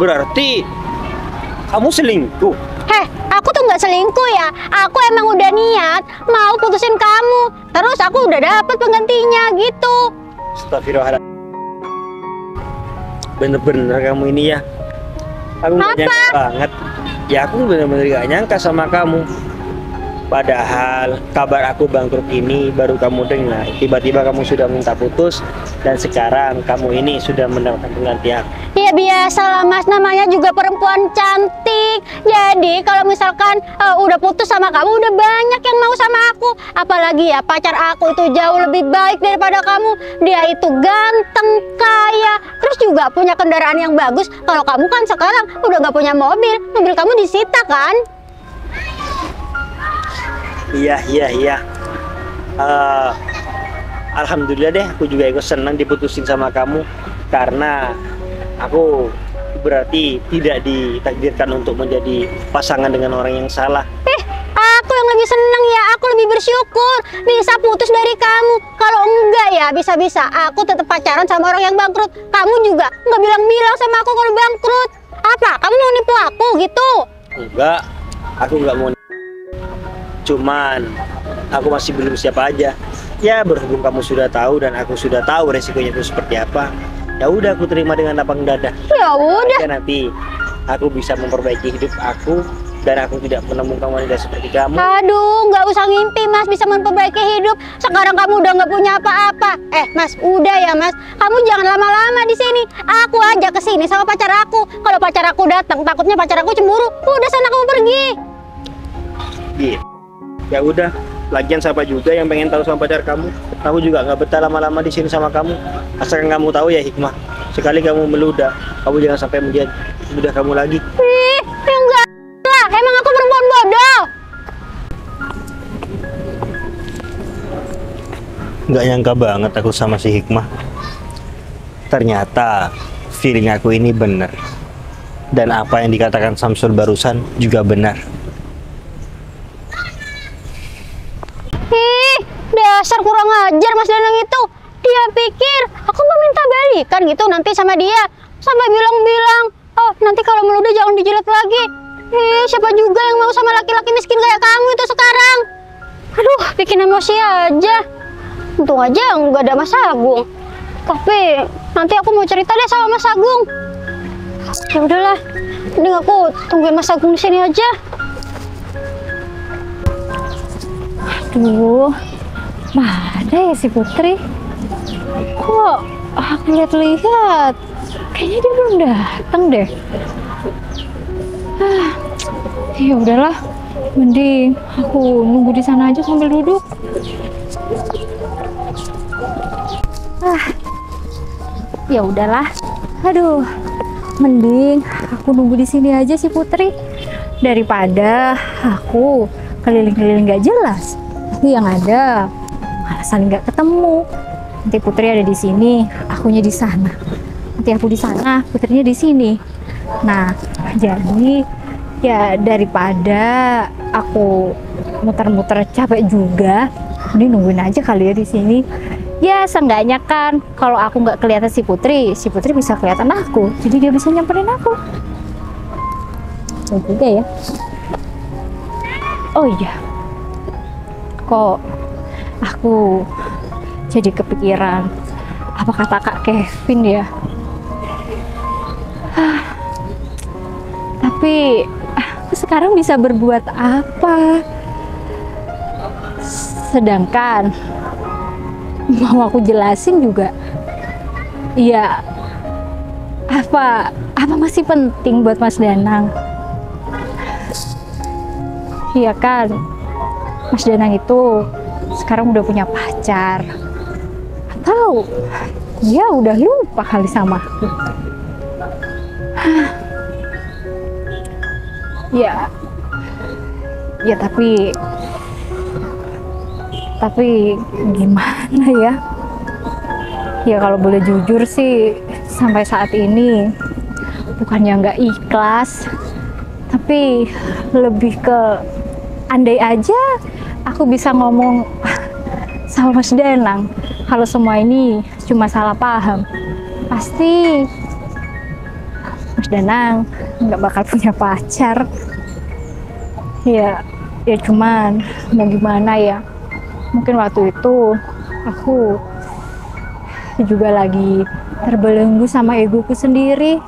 berarti kamu selingkuh? Aku tuh nggak selingkuh ya. Aku emang udah niat mau putusin kamu. Terus aku udah dapat penggantinya gitu. Astagfirullahaladzim. Bener-bener kamu ini ya. Aku nggak nyangka banget. Ya aku bener-bener gak nyangka sama kamu. Padahal kabar aku bangkrut ini baru kamu dengar. Tiba-tiba kamu sudah minta putus, dan sekarang kamu ini sudah mendapatkan pengganti aku. Ya biasalah mas, namanya juga perempuan cantik. Jadi kalau misalkan udah putus sama kamu, udah banyak yang mau sama aku. Apalagi ya pacar aku itu jauh lebih baik daripada kamu. Dia itu ganteng, kaya, terus juga punya kendaraan yang bagus. Kalau kamu kan sekarang udah gak punya mobil. Mobil kamu disita kan? Iya. Alhamdulillah deh, aku juga ikut senang diputusin sama kamu, karena aku berarti tidak ditakdirkan untuk menjadi pasangan dengan orang yang salah. Aku yang lebih seneng ya, aku lebih bersyukur bisa putus dari kamu. Kalau enggak ya bisa-bisa aku tetap pacaran sama orang yang bangkrut. Kamu juga nggak bilang-bilang sama aku kalau bangkrut. Apa? Kamu mau nipu aku gitu? Enggak, aku nggak mau. Cuman aku masih belum siap aja. Ya berhubung kamu sudah tahu dan aku sudah tahu resikonya itu seperti apa, ya udah aku terima dengan lapang dada. Ya udah. Ya nanti aku bisa memperbaiki hidup aku dan aku tidak menemukan wanita seperti kamu. Aduh, nggak usah ngimpi Mas bisa memperbaiki hidup. Sekarang kamu udah nggak punya apa-apa. Mas, udah ya Mas. Kamu jangan lama-lama di sini. Aku ajak ke sini sama pacar aku. Kalau pacar aku datang, takutnya pacar aku cemburu. Udah sana kamu pergi. Iya. Ya udah. Lagian siapa juga yang pengen tahu sama pacar kamu? Aku juga nggak betah lama-lama di sini sama kamu. Asalkan kamu tahu ya Hikmah. Sekali kamu meludah, kamu jangan sampai menjadi mudah kamu lagi. Ih, ya enggak lah. Emang aku perempuan bodoh. Nggak nyangka banget aku sama si Hikmah. Ternyata feeling aku ini benar. Dan apa yang dikatakan Samsul barusan juga benar. Ih, dasar kurang ajar Mas Danang itu. Dia pikir aku mau minta balikan gitu nanti sama dia. Sampai bilang-bilang, oh nanti kalau meludah jangan dijilat lagi. Siapa juga yang mau sama laki-laki miskin kayak kamu itu sekarang? Aduh, bikin emosi aja. Untung aja nggak ada Mas Agung. Tapi nanti aku mau cerita deh sama Mas Agung. Ya udahlah, mending aku tungguin Mas Agung di sini aja. Aduh, mana ya si Putri? Kok aku lihat-lihat kayaknya dia belum datang deh. Ya udahlah, mending aku nunggu di sana aja sambil duduk. Ya udahlah. Aduh, mending aku nunggu di sini aja si Putri daripada aku keliling-keliling gak jelas. Tapi yang ada alasan nggak ketemu. Nanti Putri ada di sini, akunya di sana. Nanti aku di sana, Putrinya di sini. Nah, jadi ya daripada aku muter-muter capek juga, ini nungguin aja kali ya di sini. Ya seenggaknya kan kalau aku nggak kelihatan si Putri bisa kelihatan aku. Jadi dia bisa nyamperin aku. Betul juga ya. Oh iya. Kok aku jadi kepikiran apa kata Kak Kevin ya. Tapi aku sekarang bisa berbuat apa? Sedangkan mau aku jelasin juga ya apa masih penting buat Mas Danang. Iya kan, Mas Danang itu sekarang udah punya pacar, atau dia udah lupa kali sama aku. Ya tapi gimana ya? Ya kalau boleh jujur sih sampai saat ini bukannya nggak ikhlas, tapi lebih ke andai aja aku bisa ngomong sama Mas Danang kalau semua ini cuma salah paham, pasti Mas Danang nggak bakal punya pacar. Ya cuman mau gimana ya, mungkin waktu itu aku juga lagi terbelenggu sama egoku sendiri.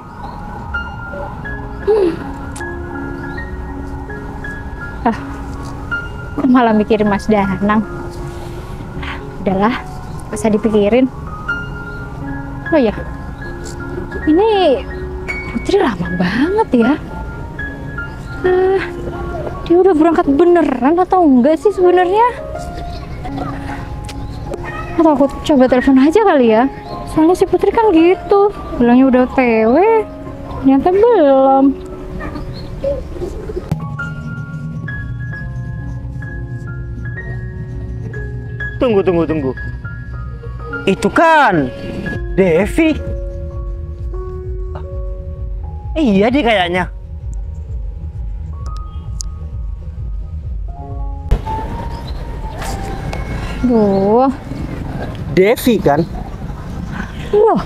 Malah mikirin Mas Danang. Udahlah, gak usah dipikirin. Oh ya, ini Putri lama banget ya. Dia udah berangkat beneran atau enggak sih sebenarnya? Atau aku coba telepon aja kali ya. Soalnya si Putri kan gitu, bilangnya udah OTW, ternyata belum. Tunggu. Itu kan Devi. Iya dia kayaknya. Duh. Devi kan? Loh,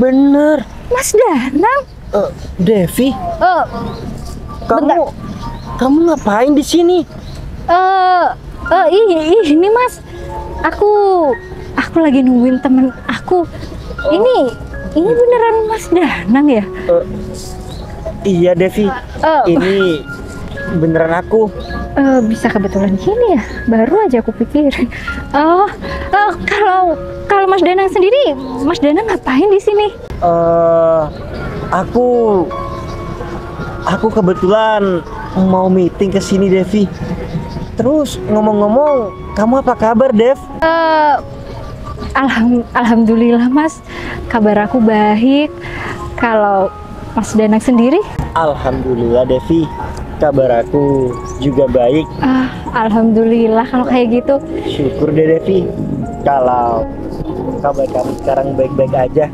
Bener. Mas Danang. Devi, Bentar. kamu ngapain di sini? Ini Mas, aku lagi nungguin temen aku. Ini beneran Mas Danang ya? Iya Devi, ini beneran aku. Bisa kebetulan gini ya, baru aja aku pikirin. Kalau Mas Danang sendiri, Mas Danang ngapain di sini? Aku kebetulan mau meeting ke sini, Devi. Terus ngomong-ngomong, kamu apa kabar, Dev? Alhamdulillah Mas, kabar aku baik. Kalau Mas Danang sendiri? Alhamdulillah, Devi. Kabar aku juga baik. Alhamdulillah kalau kayak gitu. Syukur deh, Devi. Kalau kabar kamu sekarang baik-baik aja.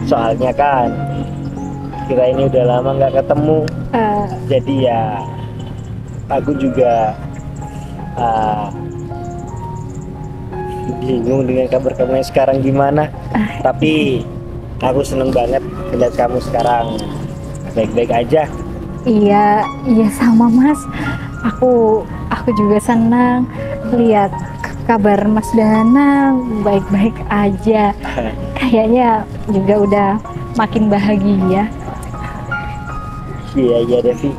Soalnya kan kita ini udah lama nggak ketemu. Jadi ya aku juga bingung dengan kabar kamu yang sekarang gimana. Tapi aku seneng banget melihat kamu sekarang baik-baik aja. Iya sama Mas. Aku juga senang lihat kabar Mas Danang baik-baik aja. Kayaknya juga udah makin bahagia. Iya Devi.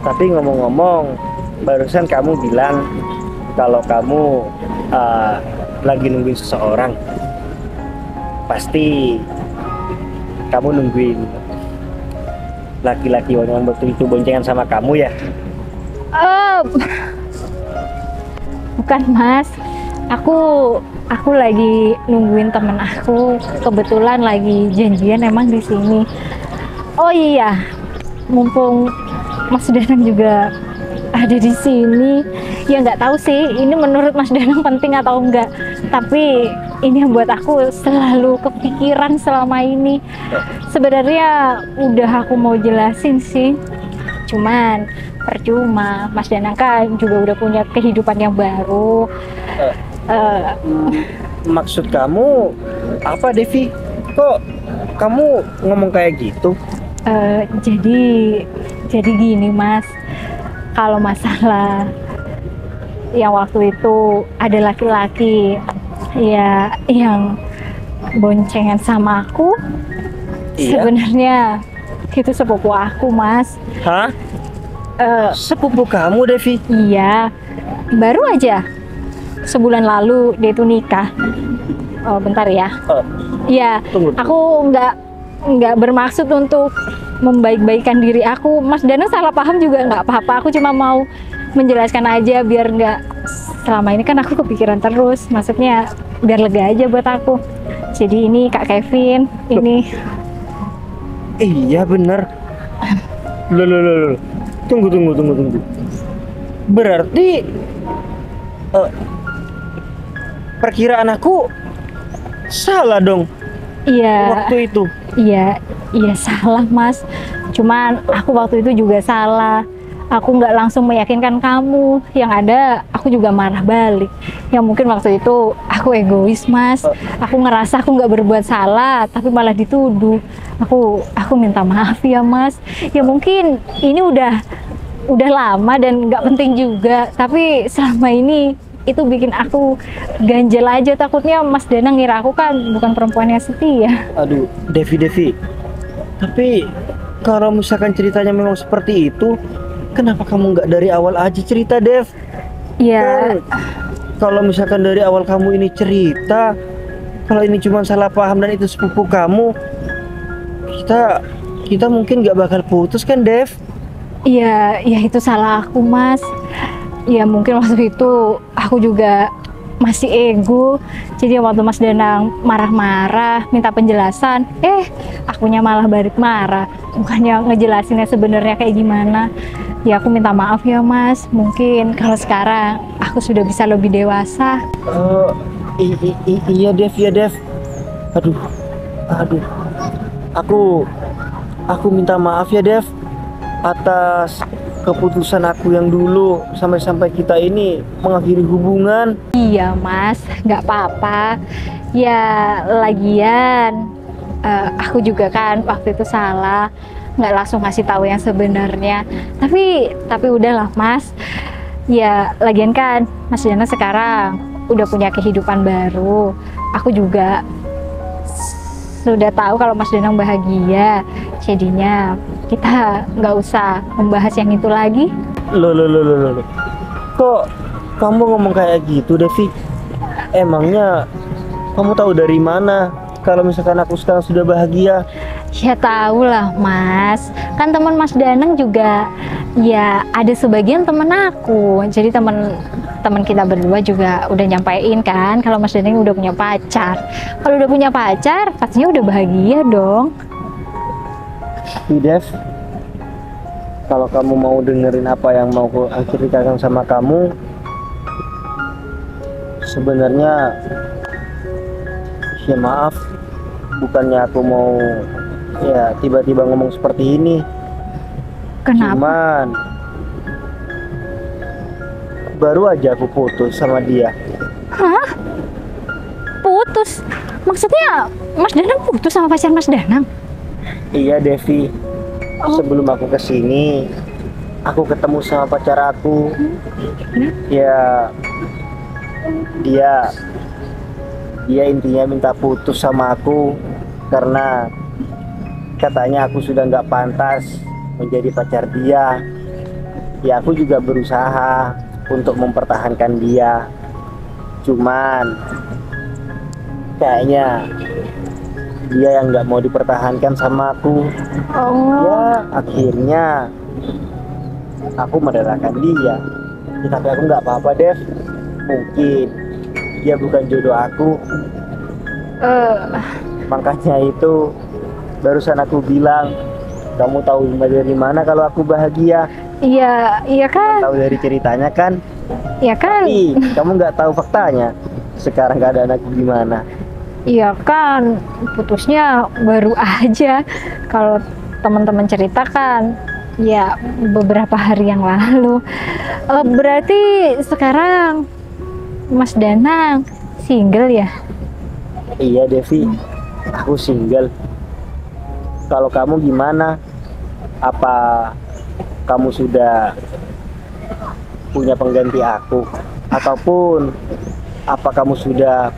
Tapi ngomong-ngomong, barusan kamu bilang kalau kamu lagi nungguin seseorang. Pasti kamu nungguin laki-laki yang betul itu boncengan sama kamu ya? Bukan Mas, aku lagi nungguin temen aku. Kebetulan lagi janjian emang di sini. Oh iya, mumpung Mas Danang juga ada di sini, ya nggak tahu sih ini menurut Mas Danang penting atau enggak. Tapi ini yang buat aku selalu kepikiran selama ini. Sebenarnya udah aku mau jelasin sih, cuman percuma. Mas Danang kan juga udah punya kehidupan yang baru. Maksud kamu apa, Devi? Kok kamu ngomong kayak gitu? Jadi gini Mas, kalau masalah yang waktu itu ada laki-laki ya yang boncengan sama aku, iya? Sebenarnya itu sepupu aku Mas. Hah? Sepupu kamu, Devi? Iya, baru aja sebulan lalu dia itu nikah. Oh bentar ya. Iya, Tunggu. aku nggak bermaksud untuk membaik-baikan diri aku. Mas Danang salah paham juga nggak apa-apa. Aku cuma mau menjelaskan aja biar nggak, selama ini kan aku kepikiran terus. Maksudnya biar lega aja buat aku. Jadi ini Kak Kevin, ini. Iya bener. Loh. Tunggu. Berarti perkiraan aku salah dong. Iya. Waktu itu. Iya salah Mas. Cuman aku waktu itu juga salah. Aku nggak langsung meyakinkan kamu. Yang ada aku juga marah balik. Yang mungkin waktu itu aku egois Mas. Aku ngerasa aku nggak berbuat salah, tapi malah dituduh. Aku minta maaf ya Mas. Ya mungkin ini udah lama dan nggak penting juga. Tapi selama ini itu bikin aku ganjel aja. Takutnya Mas Danang ngira aku kan bukan perempuan yang setia. Aduh, Devi. Tapi kalau misalkan ceritanya memang seperti itu, kenapa kamu nggak dari awal aja cerita, Dev? Iya. Kalau misalkan dari awal kamu ini cerita, kalau ini cuma salah paham dan itu sepupu kamu, kita mungkin nggak bakal putus kan, Dev? Iya itu salah aku Mas. Ya mungkin waktu itu aku juga masih ego. Jadi waktu Mas Danang marah-marah minta penjelasan, akunya malah balik marah. Bukannya ngejelasinnya sebenarnya kayak gimana. Ya aku minta maaf ya Mas. Mungkin kalau sekarang aku sudah bisa lebih dewasa. Iya Dev. Aduh. Aku minta maaf ya Dev atas keputusan aku yang dulu sampai kita ini mengakhiri hubungan. Iya Mas, nggak apa-apa. Ya lagian aku juga kan waktu itu salah, nggak langsung ngasih tahu yang sebenarnya. Tapi udahlah Mas. Ya lagian kan Mas Danang sekarang udah punya kehidupan baru. Aku juga sudah tahu kalau Mas Danang bahagia. Jadinya kita nggak usah membahas yang itu lagi. Loh. Kok kamu ngomong kayak gitu, Devi? Emangnya kamu tahu dari mana kalau misalkan aku sekarang sudah bahagia? Ya tahu lah Mas, kan teman Mas Danang juga ya ada sebagian teman aku. Jadi teman kita berdua juga udah nyampein kan kalau Mas Danang udah punya pacar. Kalau udah punya pacar pastinya udah bahagia dong. Tapi Dev, kalau kamu mau dengerin apa yang mau aku ceritakan sama kamu, sebenarnya ya maaf, bukannya aku mau ya tiba-tiba ngomong seperti ini. Kenapa? Cuman baru aja aku putus sama dia. Hah? Putus? Maksudnya Mas Danang putus sama pacar Mas Danang? Iya Devi, sebelum aku kesini aku ketemu sama pacar aku. Ya dia intinya minta putus sama aku karena katanya aku sudah nggak pantas menjadi pacar dia. Ya aku juga berusaha untuk mempertahankan dia, cuman kayaknya dia yang nggak mau dipertahankan sama aku. Ya akhirnya aku merelakan dia. Ya, tapi aku nggak apa-apa Dev, mungkin dia bukan jodoh aku. Makanya itu barusan aku bilang, kamu tahu dari mana kalau aku bahagia? Iya kan? Tahu dari ceritanya kan? Iya kan? Tapi kamu nggak tahu faktanya. Sekarang keadaan aku gimana? Iya kan, putusnya baru aja. Kalau teman-teman ceritakan, ya beberapa hari yang lalu. Berarti sekarang Mas Danang single ya? Iya Devi, aku single. Kalau kamu gimana? Apa kamu sudah punya pengganti aku? Ataupun apa kamu sudah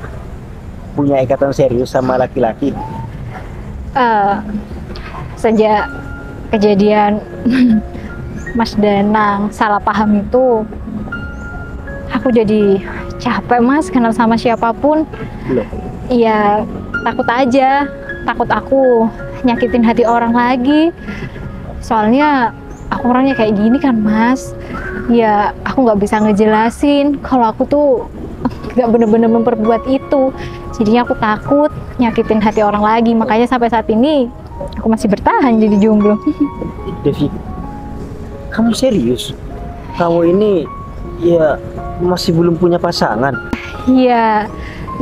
punya ikatan serius sama laki-laki? Sejak kejadian Mas Danang salah paham itu, aku jadi capek Mas kenal sama siapapun. Loh. Iya, takut aja, takut aku nyakitin hati orang lagi. Soalnya aku orangnya kayak gini kan Mas. Ya aku nggak bisa ngejelasin kalau aku tuh nggak bener-bener memperbuat itu. Jadinya aku takut nyakitin hati orang lagi. Makanya sampai saat ini aku masih bertahan jadi jomblo. Devi, kamu serius? Kamu ini ya masih belum punya pasangan? Iya,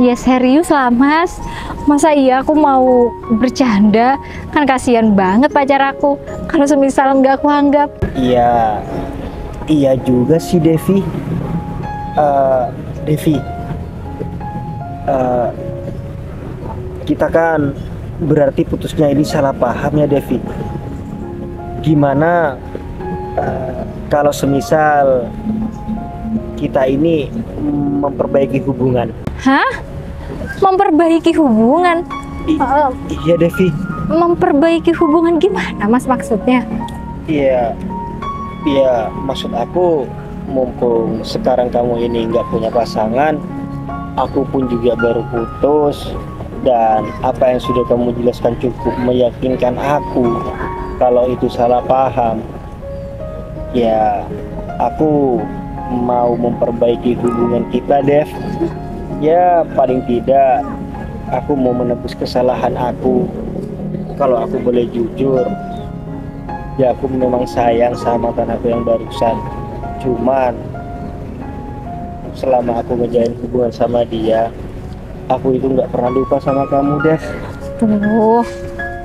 ya serius lah Mas. Masa iya aku mau bercanda? Kan kasihan banget pacar aku kalau semisal nggak aku anggap. Iya juga sih Devi. Devi, kita kan berarti putusnya ini salah paham ya Devi. Gimana kalau semisal kita ini memperbaiki hubungan? Hah? Memperbaiki hubungan? Iya Devi. Memperbaiki hubungan gimana Mas maksudnya? Iya maksud aku, mumpung sekarang kamu ini nggak punya pasangan, aku pun juga baru putus, dan apa yang sudah kamu jelaskan cukup meyakinkan aku kalau itu salah paham. Ya aku mau memperbaiki hubungan kita Dev. Ya paling tidak aku mau menebus kesalahan aku. Kalau aku boleh jujur, ya aku memang sayang sama mantan aku yang barusan. Cuman selama aku ngejalin hubungan sama dia, aku itu nggak pernah lupa sama kamu Dev. Tuh,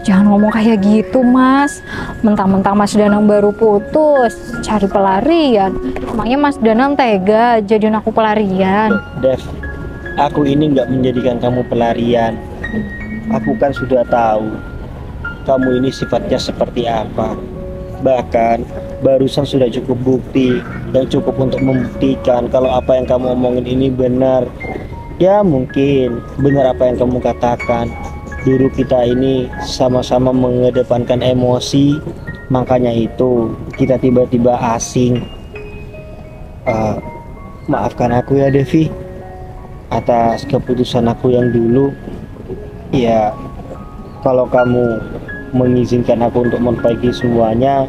jangan ngomong kayak gitu Mas. Mentang-mentang Mas Danang baru putus, cari pelarian. Emangnya Mas Danang tega jadiin aku pelarian? Dev, aku ini nggak menjadikan kamu pelarian. Aku kan sudah tahu kamu ini sifatnya seperti apa. Bahkan barusan sudah cukup bukti yang cukup untuk membuktikan kalau apa yang kamu omongin ini benar. Ya mungkin benar apa yang kamu katakan. Dulu kita ini sama-sama mengedepankan emosi, Makanya itu kita tiba-tiba asing. Maafkan aku ya Devi atas keputusan aku yang dulu. Ya, kalau kamu mengizinkan aku untuk memperbaiki semuanya,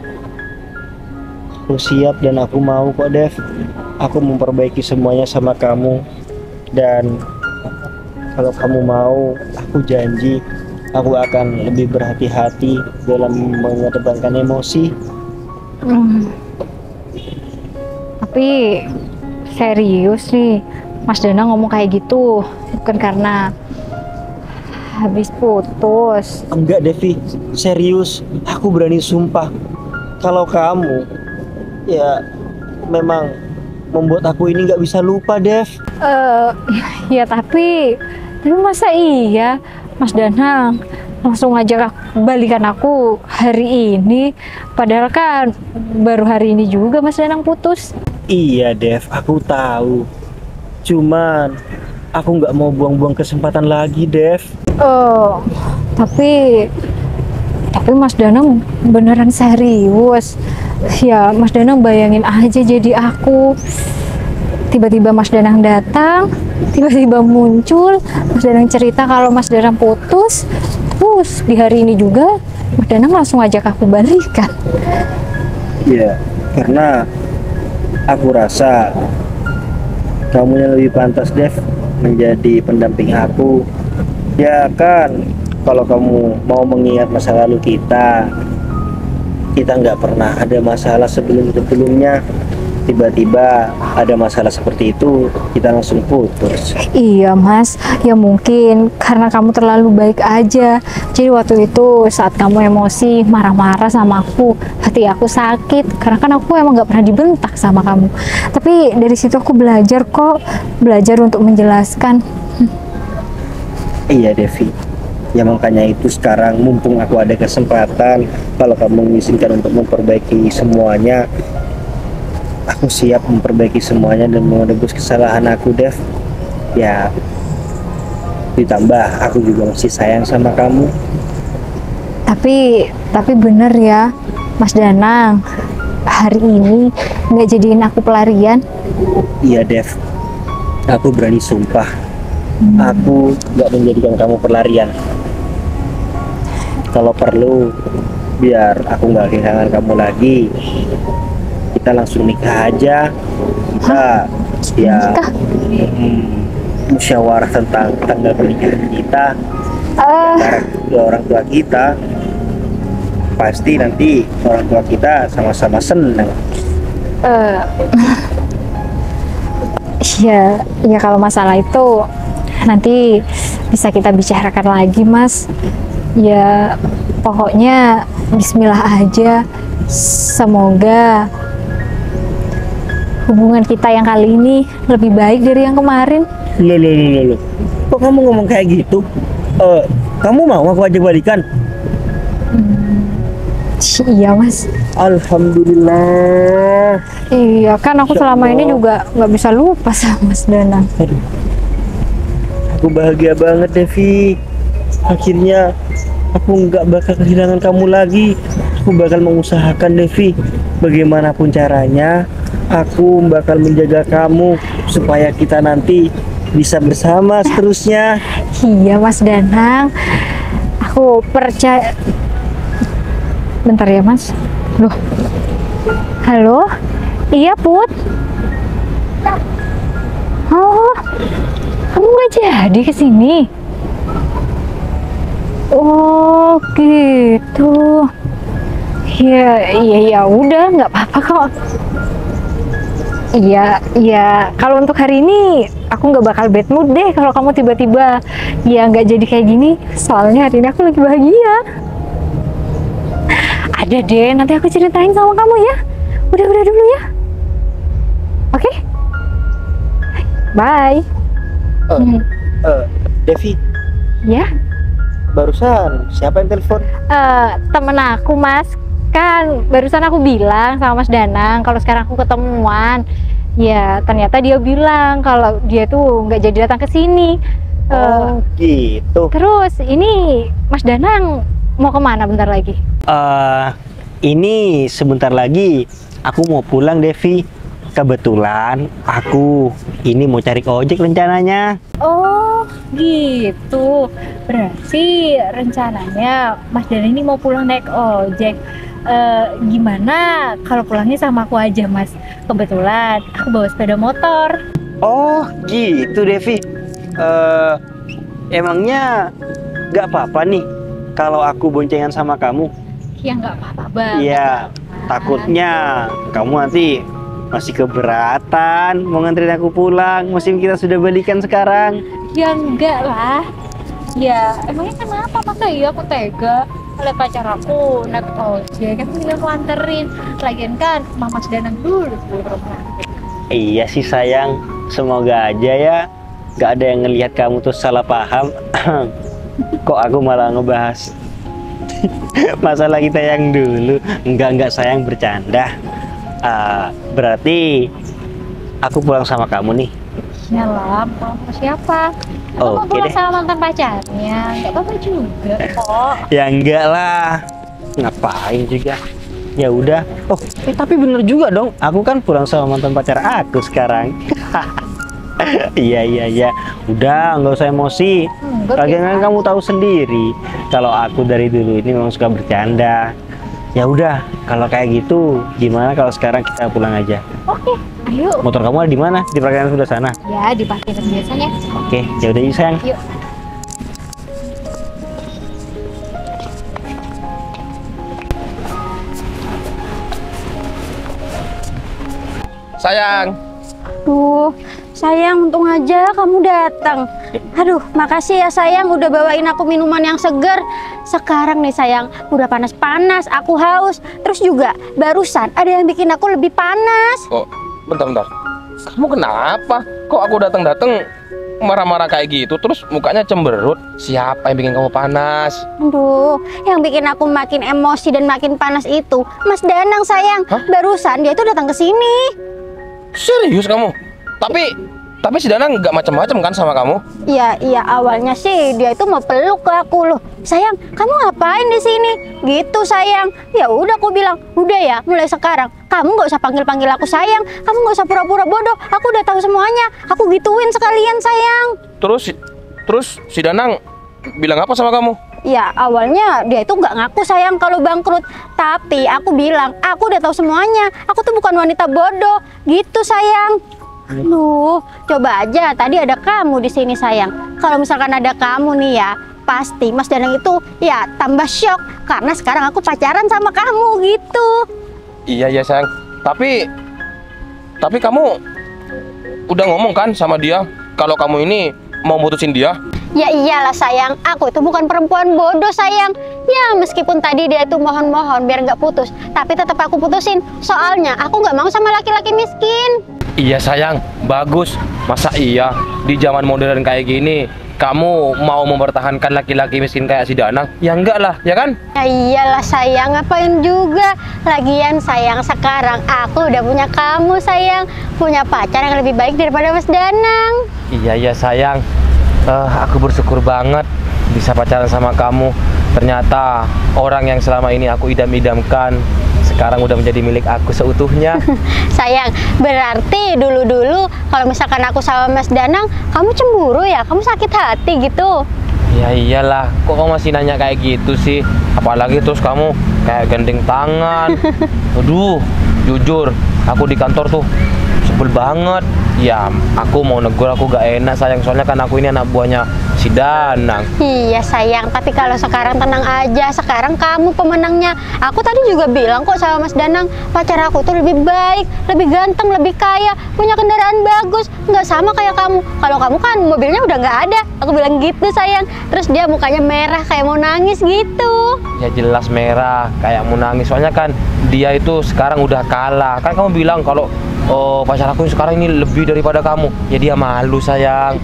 aku siap dan aku mau kok Dev. Aku memperbaiki semuanya sama kamu. Dan kalau kamu mau, aku janji aku akan lebih berhati-hati dalam mengedepankan emosi. Tapi serius nih, Mas Danang ngomong kayak gitu bukan karena habis putus. Enggak Devi, serius. Aku berani sumpah. Kalau kamu, ya memang membuat aku ini nggak bisa lupa Dev. Ya tapi masa iya Mas Danang langsung ngajak balikan aku hari ini, padahal kan baru hari ini juga Mas Danang putus. Iya Dev, aku tahu. Cuman aku nggak mau buang-buang kesempatan lagi Dev. Tapi Mas Danang beneran serius. Ya Mas Danang bayangin aja jadi aku. Tiba-tiba Mas Danang datang, tiba-tiba muncul, Mas Danang cerita kalau Mas Danang putus. Terus di hari ini juga Mas Danang langsung ajak aku balikan. Iya, karena aku rasa kamu yang lebih pantas Dev menjadi pendamping aku. Ya kan, kalau kamu mau mengingat masa lalu kita nggak pernah ada masalah sebelumnya. Tiba-tiba ada masalah seperti itu, kita langsung putus. Iya Mas, ya mungkin karena kamu terlalu baik aja. Jadi waktu itu saat kamu emosi, marah-marah sama aku, hati aku sakit. Karena kan aku emang nggak pernah dibentak sama kamu. Tapi dari situ aku belajar kok, belajar untuk menjelaskan. Iya Devi, ya makanya itu sekarang mumpung aku ada kesempatan, kalau kamu mengizinkan untuk memperbaiki semuanya, aku siap memperbaiki semuanya dan menebus kesalahan aku Dev. Ya ditambah aku juga masih sayang sama kamu. Tapi bener ya Mas Danang, hari ini nggak jadiin aku pelarian. Iya Dev, aku berani sumpah, aku nggak menjadikan kamu pelarian. Kalau perlu, biar aku nggak kehilangan kamu lagi, kita langsung nikah aja. Kita musyawarah tentang tanggal pernikahan kita antara kedua orang tua kita. Pasti nanti orang tua kita sama-sama senang. Ya kalau masalah itu nanti bisa kita bicarakan lagi Mas. Ya pokoknya bismillah aja. Semoga hubungan kita yang kali ini lebih baik dari yang kemarin. Loh. Kok kamu ngomong kayak gitu? Kamu mau aku ajak balikan? Iya Mas. Alhamdulillah. Iya kan aku selama ini juga nggak bisa lupa sama Mas Danang. Aduh. Aku bahagia banget Devi. Akhirnya aku nggak bakal kehilangan kamu lagi. Aku bakal mengusahakan Devi, bagaimanapun caranya aku bakal menjaga kamu supaya kita nanti bisa bersama seterusnya. Iya Mas Danang, aku percaya. Bentar ya Mas. Loh. Halo? Iya Put. Oh, kamu nggak jadi kesini? Oh gitu. Ya udah, nggak apa-apa kok. Iya, kalau untuk hari ini aku nggak bakal bad mood deh kalau kamu tiba-tiba ya nggak jadi kayak gini. Soalnya hari ini aku lagi bahagia. Ada deh, nanti aku ceritain sama kamu ya. Udah dulu ya. Oke? Bye. Devi. Ya? Barusan siapa yang telepon? Temen aku Mas. Kan barusan aku bilang sama Mas Danang kalau sekarang aku ketemuan. Ya ternyata dia bilang kalau dia tuh nggak jadi datang ke sini. Gitu. Terus ini Mas Danang mau kemana bentar lagi? Ini sebentar lagi aku mau pulang, Devi. Kebetulan aku ini mau cari ojek rencananya. Oh gitu, berarti rencananya Mas Dan ini mau pulang naik ojek. Gimana kalau pulangnya sama aku aja Mas? Kebetulan aku bawa sepeda motor. Oh gitu, Devi. Emangnya nggak apa-apa nih kalau aku boncengan sama kamu? Ya nggak apa-apa banget. Iya, takutnya kamu nanti masih keberatan mau nganterin aku pulang, meski kita sudah balikan sekarang. Ya enggak lah. Ya emangnya kenapa? Masa iya aku tega oleh pacar aku naik ojek, aku bilang aku anterin. Lagian kan Mama Danang dulu sebelum nanti. Iya sih sayang, semoga aja ya nggak ada yang ngelihat kamu tuh salah paham. Kok aku malah ngebahas masalah kita yang dulu. Enggak sayang, bercanda. Berarti aku pulang sama kamu nih. Ya lah, pulang sama siapa? Aku mau Oke pulang deh. sama mantan pacarnya. Nggak apa-apa juga kok. Ya enggak lah. Ngapain juga? Ya udah. Oh, tapi bener juga dong. Aku kan pulang sama mantan pacar aku sekarang. Iya. Udah, nggak usah emosi. Enggak, Lagian kan biasa kamu tahu sendiri kalau aku dari dulu ini memang suka bercanda. Ya udah, kalau kayak gitu, gimana kalau sekarang kita pulang aja? Oke, ayo. Motor kamu ada di mana? Di parkiran sebelah sana. Ya, di parkiran biasanya. Oke, ya udah yuk sayang. Yuk. Sayang, Duh, sayang, untung aja kamu datang. Aduh, makasih ya sayang udah bawain aku minuman yang seger. Sekarang nih sayang, udah panas-panas, aku haus. Terus juga barusan ada yang bikin aku lebih panas. kok bentar. Kamu kenapa? Kok aku datang-datang marah-marah kayak gitu, terus mukanya cemberut? Siapa yang bikin kamu panas? Aduh, yang bikin aku makin emosi dan makin panas itu Mas Danang sayang. Hah? Barusan dia tuh datang ke sini. Serius kamu? Tapi si Danang nggak macam-macam kan sama kamu? Iya, awalnya sih dia itu mau peluk ke aku loh. Sayang, kamu ngapain di sini? Gitu sayang. Ya udah aku bilang, udah ya, mulai sekarang kamu nggak usah panggil-panggil aku sayang. Kamu nggak usah pura-pura bodoh. Aku udah tahu semuanya. Aku gituin sekalian sayang. Terus si Danang bilang apa sama kamu? Ya awalnya dia itu nggak ngaku sayang kalau bangkrut. Tapi aku bilang, aku udah tahu semuanya. Aku tuh bukan wanita bodoh. Gitu sayang. Aduh, coba aja tadi ada kamu di sini sayang. Kalau misalkan ada kamu nih ya, pasti Mas Danang itu ya tambah shock karena sekarang aku pacaran sama kamu gitu. Iya sayang. Tapi kamu udah ngomong kan sama dia kalau kamu ini mau mutusin dia? Ya iyalah sayang, aku itu bukan perempuan bodoh sayang. Ya meskipun tadi dia itu mohon-mohon biar nggak putus, tapi tetap aku putusin. Soalnya aku nggak mau sama laki-laki miskin. Iya sayang, bagus. Masa iya di zaman modern kayak gini kamu mau mempertahankan laki-laki miskin kayak si Danang? Ya enggak lah, ya kan? Ya iyalah sayang, ngapain juga. Lagian sayang, sekarang aku udah punya kamu sayang. Punya pacar yang lebih baik daripada Mas Danang. Iya sayang. Aku bersyukur banget bisa pacaran sama kamu. Ternyata orang yang selama ini aku idam-idamkan sekarang udah menjadi milik aku seutuhnya. Sayang, berarti dulu-dulu kalau misalkan aku sama Mas Danang, kamu cemburu ya? Kamu sakit hati gitu? Ya iyalah, kok kamu masih nanya kayak gitu sih? Apalagi terus kamu kayak gandeng tangan. Aduh, jujur, aku di kantor tuh sebel banget. Ya, aku mau negur, aku gak enak sayang. Soalnya kan aku ini anak buahnya si Danang. Iya sayang, tapi kalau sekarang tenang aja. Sekarang kamu pemenangnya. Aku tadi juga bilang kok sama Mas Danang, pacar aku tuh lebih baik, lebih ganteng, lebih kaya, punya kendaraan bagus, nggak sama kayak kamu. Kalau kamu kan mobilnya udah nggak ada. Aku bilang gitu sayang. Terus dia mukanya merah kayak mau nangis gitu. Ya jelas merah, kayak mau nangis. Soalnya kan dia itu sekarang udah kalah. Kan kamu bilang kalau pacar aku sekarang ini lebih daripada kamu. Ya dia malu sayang.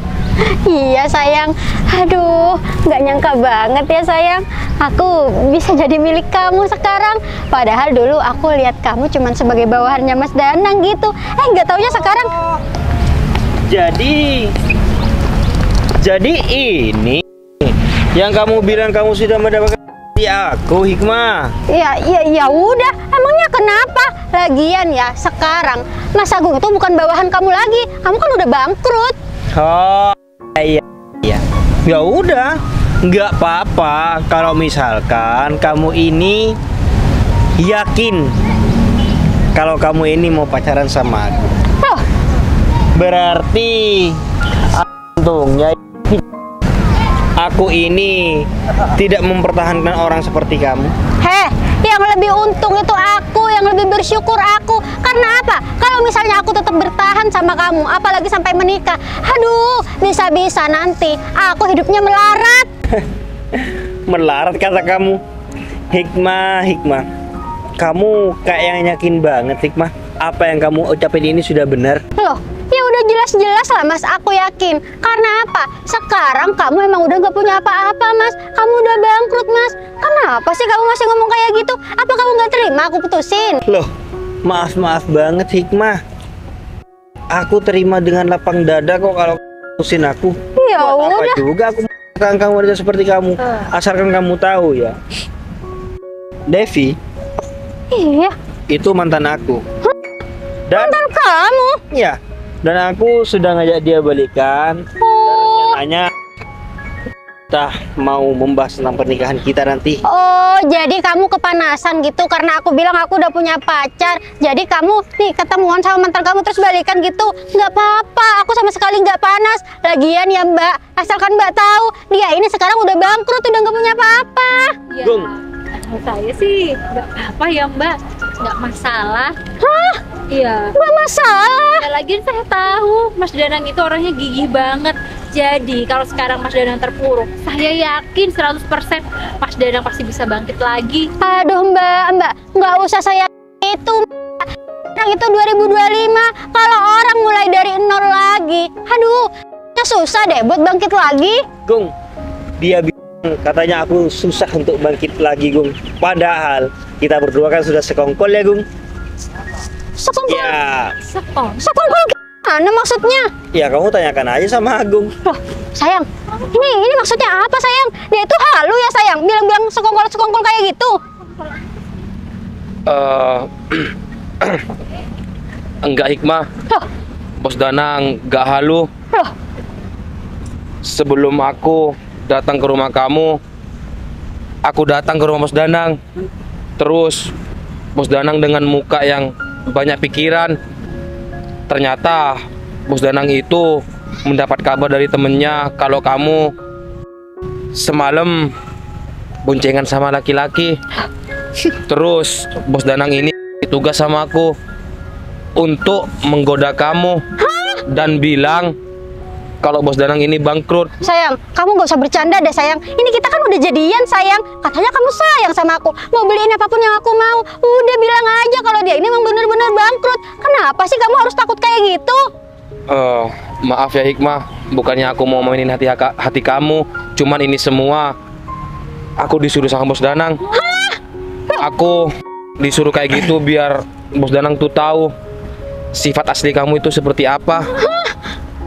Iya sayang, aduh nggak nyangka banget ya sayang, aku bisa jadi milik kamu sekarang. Padahal dulu aku lihat kamu cuman sebagai bawahannya Mas Danang gitu. Nggak taunya sekarang. Jadi ini yang kamu bilang kamu sudah mendapatkan aku Hikmah. Ya udah, emangnya kenapa? Lagian ya, sekarang Mas Agung itu bukan bawahan kamu lagi. Kamu kan udah bangkrut. Oh, iya. Ya udah, nggak apa-apa kalau misalkan kamu ini yakin kalau kamu ini mau pacaran sama aku. Oh, Berarti untungnya aku ini tidak mempertahankan orang seperti kamu. yang lebih untung itu aku, yang lebih bersyukur aku. Karena apa? Kalau misalnya aku tetap bertahan sama kamu, apalagi sampai menikah, aduh, bisa-bisa nanti aku hidupnya melarat. Melarat kata kamu. Hikmah, kamu kayak yang yakin banget, Hikmah. Apa yang kamu ucapin ini sudah benar. Loh, ya udah jelas-jelas lah Mas, aku yakin. Karena apa? Sekarang kamu emang udah gak punya apa-apa Mas. Kamu udah bangkrut Mas. Kenapa sih kamu masih ngomong kayak gitu? Apa kamu gak terima aku putusin? Loh, maaf banget Hikmah. Aku terima dengan lapang dada kok kalau putusin aku. Ya Buat apa udah. juga aku akan kamu wanita seperti kamu. Asalkan kamu tahu ya, Devi Iya, itu mantan aku. Dan mantan kamu. ya, dan aku sudah ngajak dia balikan. Dan rencananya kita mau membahas tentang pernikahan kita nanti. Oh, jadi kamu kepanasan gitu karena aku bilang aku udah punya pacar. Jadi kamu nih ketemuan sama mantan kamu terus balikan gitu. Nggak apa-apa, aku sama sekali nggak panas. Lagian ya Mbak, asalkan Mbak tahu dia ini sekarang udah bangkrut, udah nggak punya apa-apa. Ya, Gung. kalau saya sih nggak apa-apa ya Mbak, nggak masalah. Hah? Iya. Nggak masalah. Ya, lagian saya tahu Mas Danang itu orangnya gigih banget. Jadi kalau sekarang Mas Danang terpuruk, saya yakin 100% Mas Danang pasti bisa bangkit lagi. Aduh Mbak, nggak usah saya itu. Orang itu 2025, kalau orang mulai dari nol lagi, aduh, ya susah deh buat bangkit lagi. Gung, dia bilang katanya aku susah untuk bangkit lagi, Gung. Padahal kita berdua kan sudah sekongkol ya, Gung. Sekongkol, Ya, sekongkol gimana maksudnya? ya kamu tanyakan aja sama Agung. Loh, sayang, ini maksudnya apa sayang? Dia itu halu ya sayang, bilang-bilang sekongkol kayak gitu. Enggak Hikmah, Loh, Bos Danang nggak halu. loh, Sebelum aku datang ke rumah kamu, aku datang ke rumah Bos Danang. Terus Bos Danang dengan muka yang banyak pikiran. Ternyata Bos Danang itu mendapat kabar dari temennya kalau kamu semalam boncengan sama laki-laki. Terus Bos Danang ini tugas sama aku untuk menggoda kamu dan bilang kalau Bos Danang ini bangkrut. sayang, kamu gak usah bercanda deh sayang. Ini kita kan udah jadian sayang. Katanya kamu sayang sama aku, mau beliin apapun yang aku mau. Udah bilang aja kalau dia ini emang bener-bener bangkrut. Kenapa sih kamu harus takut kayak gitu? Maaf ya Hikmah, bukannya aku mau mainin hati kamu, cuman ini semua aku disuruh sama Bos Danang. Aku disuruh kayak gitu biar Bos Danang tuh tahu sifat asli kamu itu seperti apa.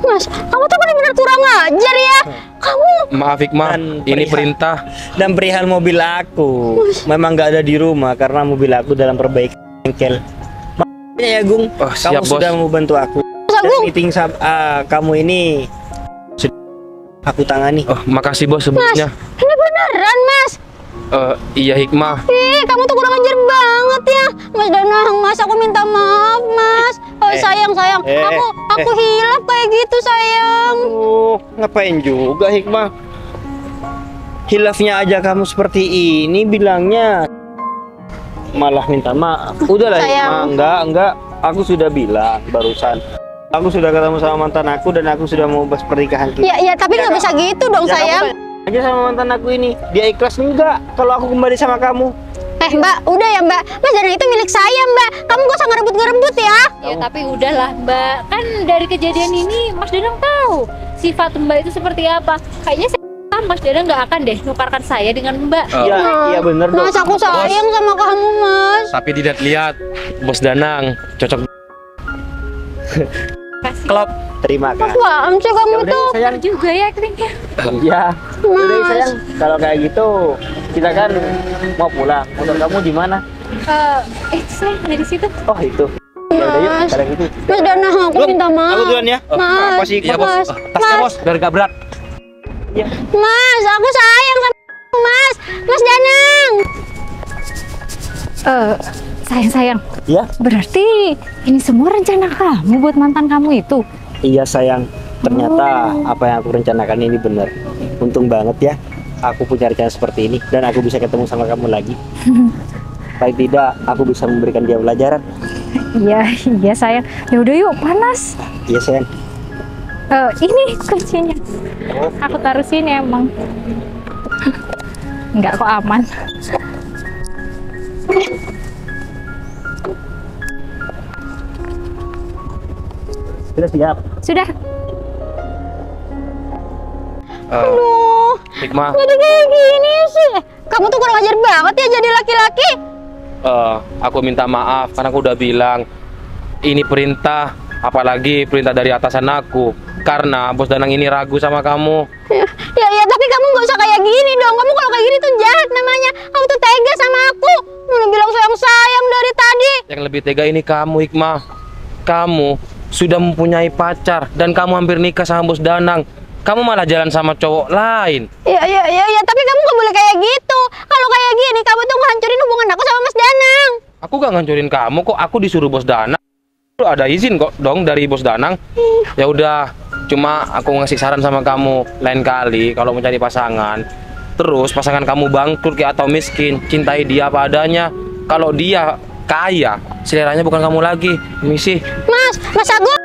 Mas, kamu tuh bener-bener kurang ajar ya. Kamu Maaf Hikmah, Dan ini perihal- perintah. Dan perihal mobil aku, memang nggak ada di rumah karena mobil aku dalam perbaikan bengkel. Makanya ya, Gung, Oh, siap, kamu Bos. sudah membantu aku. Mas Dan Agung, meeting kamu ini sudah aku tangani. Oh, makasih Bos Mas, sebelumnya. ini beneran Mas. Iya Hikmah. Ih, kamu tuh kurang ajar banget ya. Mas Danang, Mas, aku minta maaf Mas. Sayang, aku hilaf kayak gitu sayang. Oh, ngapain juga Hikmah? Hilafnya aja kamu seperti ini bilangnya malah minta maaf. Udahlah Sayang. Hikmah, enggak. Aku sudah bilang barusan. Aku sudah ketemu sama mantan aku dan aku sudah mau bahas pernikahan kita. Ya, tapi nggak bisa gitu dong Ya, sayang. kamu tanya aja sama mantan aku ini, dia ikhlas enggak kalau aku kembali sama kamu? Mbak, udah ya Mbak. Mas Danang itu milik saya Mbak. Kamu gak usah ngerebut-ngerebut ya. Ya tapi udahlah Mbak, kan dari kejadian ini Mas Danang tahu sifat Mbak itu seperti apa. Kayaknya Mas Danang nggak akan deh nukarkan saya dengan Mbak. Iya, iya bener dong. Mas, aku sayang sama kamu Mas. Tapi tidak lihat Bos Danang cocok. Kasih Klop. Terima kasih. Apaan sih kamu Ya udah, tuh? sayang. juga ya aktingnya. Iya. Udah Mas. sayang. Kalau kayak gitu kita kan mau pulang. Motor kamu di mana? Saya dari situ. Oh itu. Ya udah yuk, sekarang itu. Mas Danang, aku minta maaf. Aku duluan ya. Mas, Apa sih? Iya bos. Mas, Tasnya bos, biar gak berat. Mas, aku sayang sama Mas. Mas Danang. Sayang. Ya? Berarti ini semua rencana kamu buat mantan kamu itu. Iya sayang. Ternyata apa yang aku rencanakan ini benar. Untung banget ya. Aku punya rencana seperti ini dan aku bisa ketemu sama kamu lagi. Paling tidak aku bisa memberikan dia pelajaran. Iya sayang. Ya udah yuk, panas. Iya sayang. Ini kuncinya. Aku taruh sini emang. Enggak kok, aman. Sudah siap. Sudah. Aduh, Hikmah, jadi kayak gini sih. Kamu tuh kurang ajar banget ya jadi laki-laki. aku minta maaf karena aku udah bilang ini perintah, apalagi perintah dari atasan aku. Karena Bos Danang ini ragu sama kamu. Ya, tapi kamu nggak usah kayak gini dong. Kamu kalau kayak gini tuh jahat namanya. Kamu tuh tega sama aku. Udah bilang sayang dari tadi. Yang lebih tega ini kamu, Hikmah. Kamu sudah mempunyai pacar dan kamu hampir nikah sama Bos Danang. Kamu malah jalan sama cowok lain. Ya, tapi kamu nggak boleh kayak gitu. Kalau kayak gini, kamu tuh ngancurin hubungan aku sama Mas Danang. Aku gak ngancurin kamu kok, aku disuruh Bos Danang. Ada izin kok dong dari Bos Danang. Ya udah, cuma aku ngasih saran sama kamu, lain kali kalau mau cari pasangan, terus pasangan kamu bangkrut kayak atau miskin, cintai dia apa adanya. Kalau dia kaya, seleranya bukan kamu lagi. Misi. Mas Agus.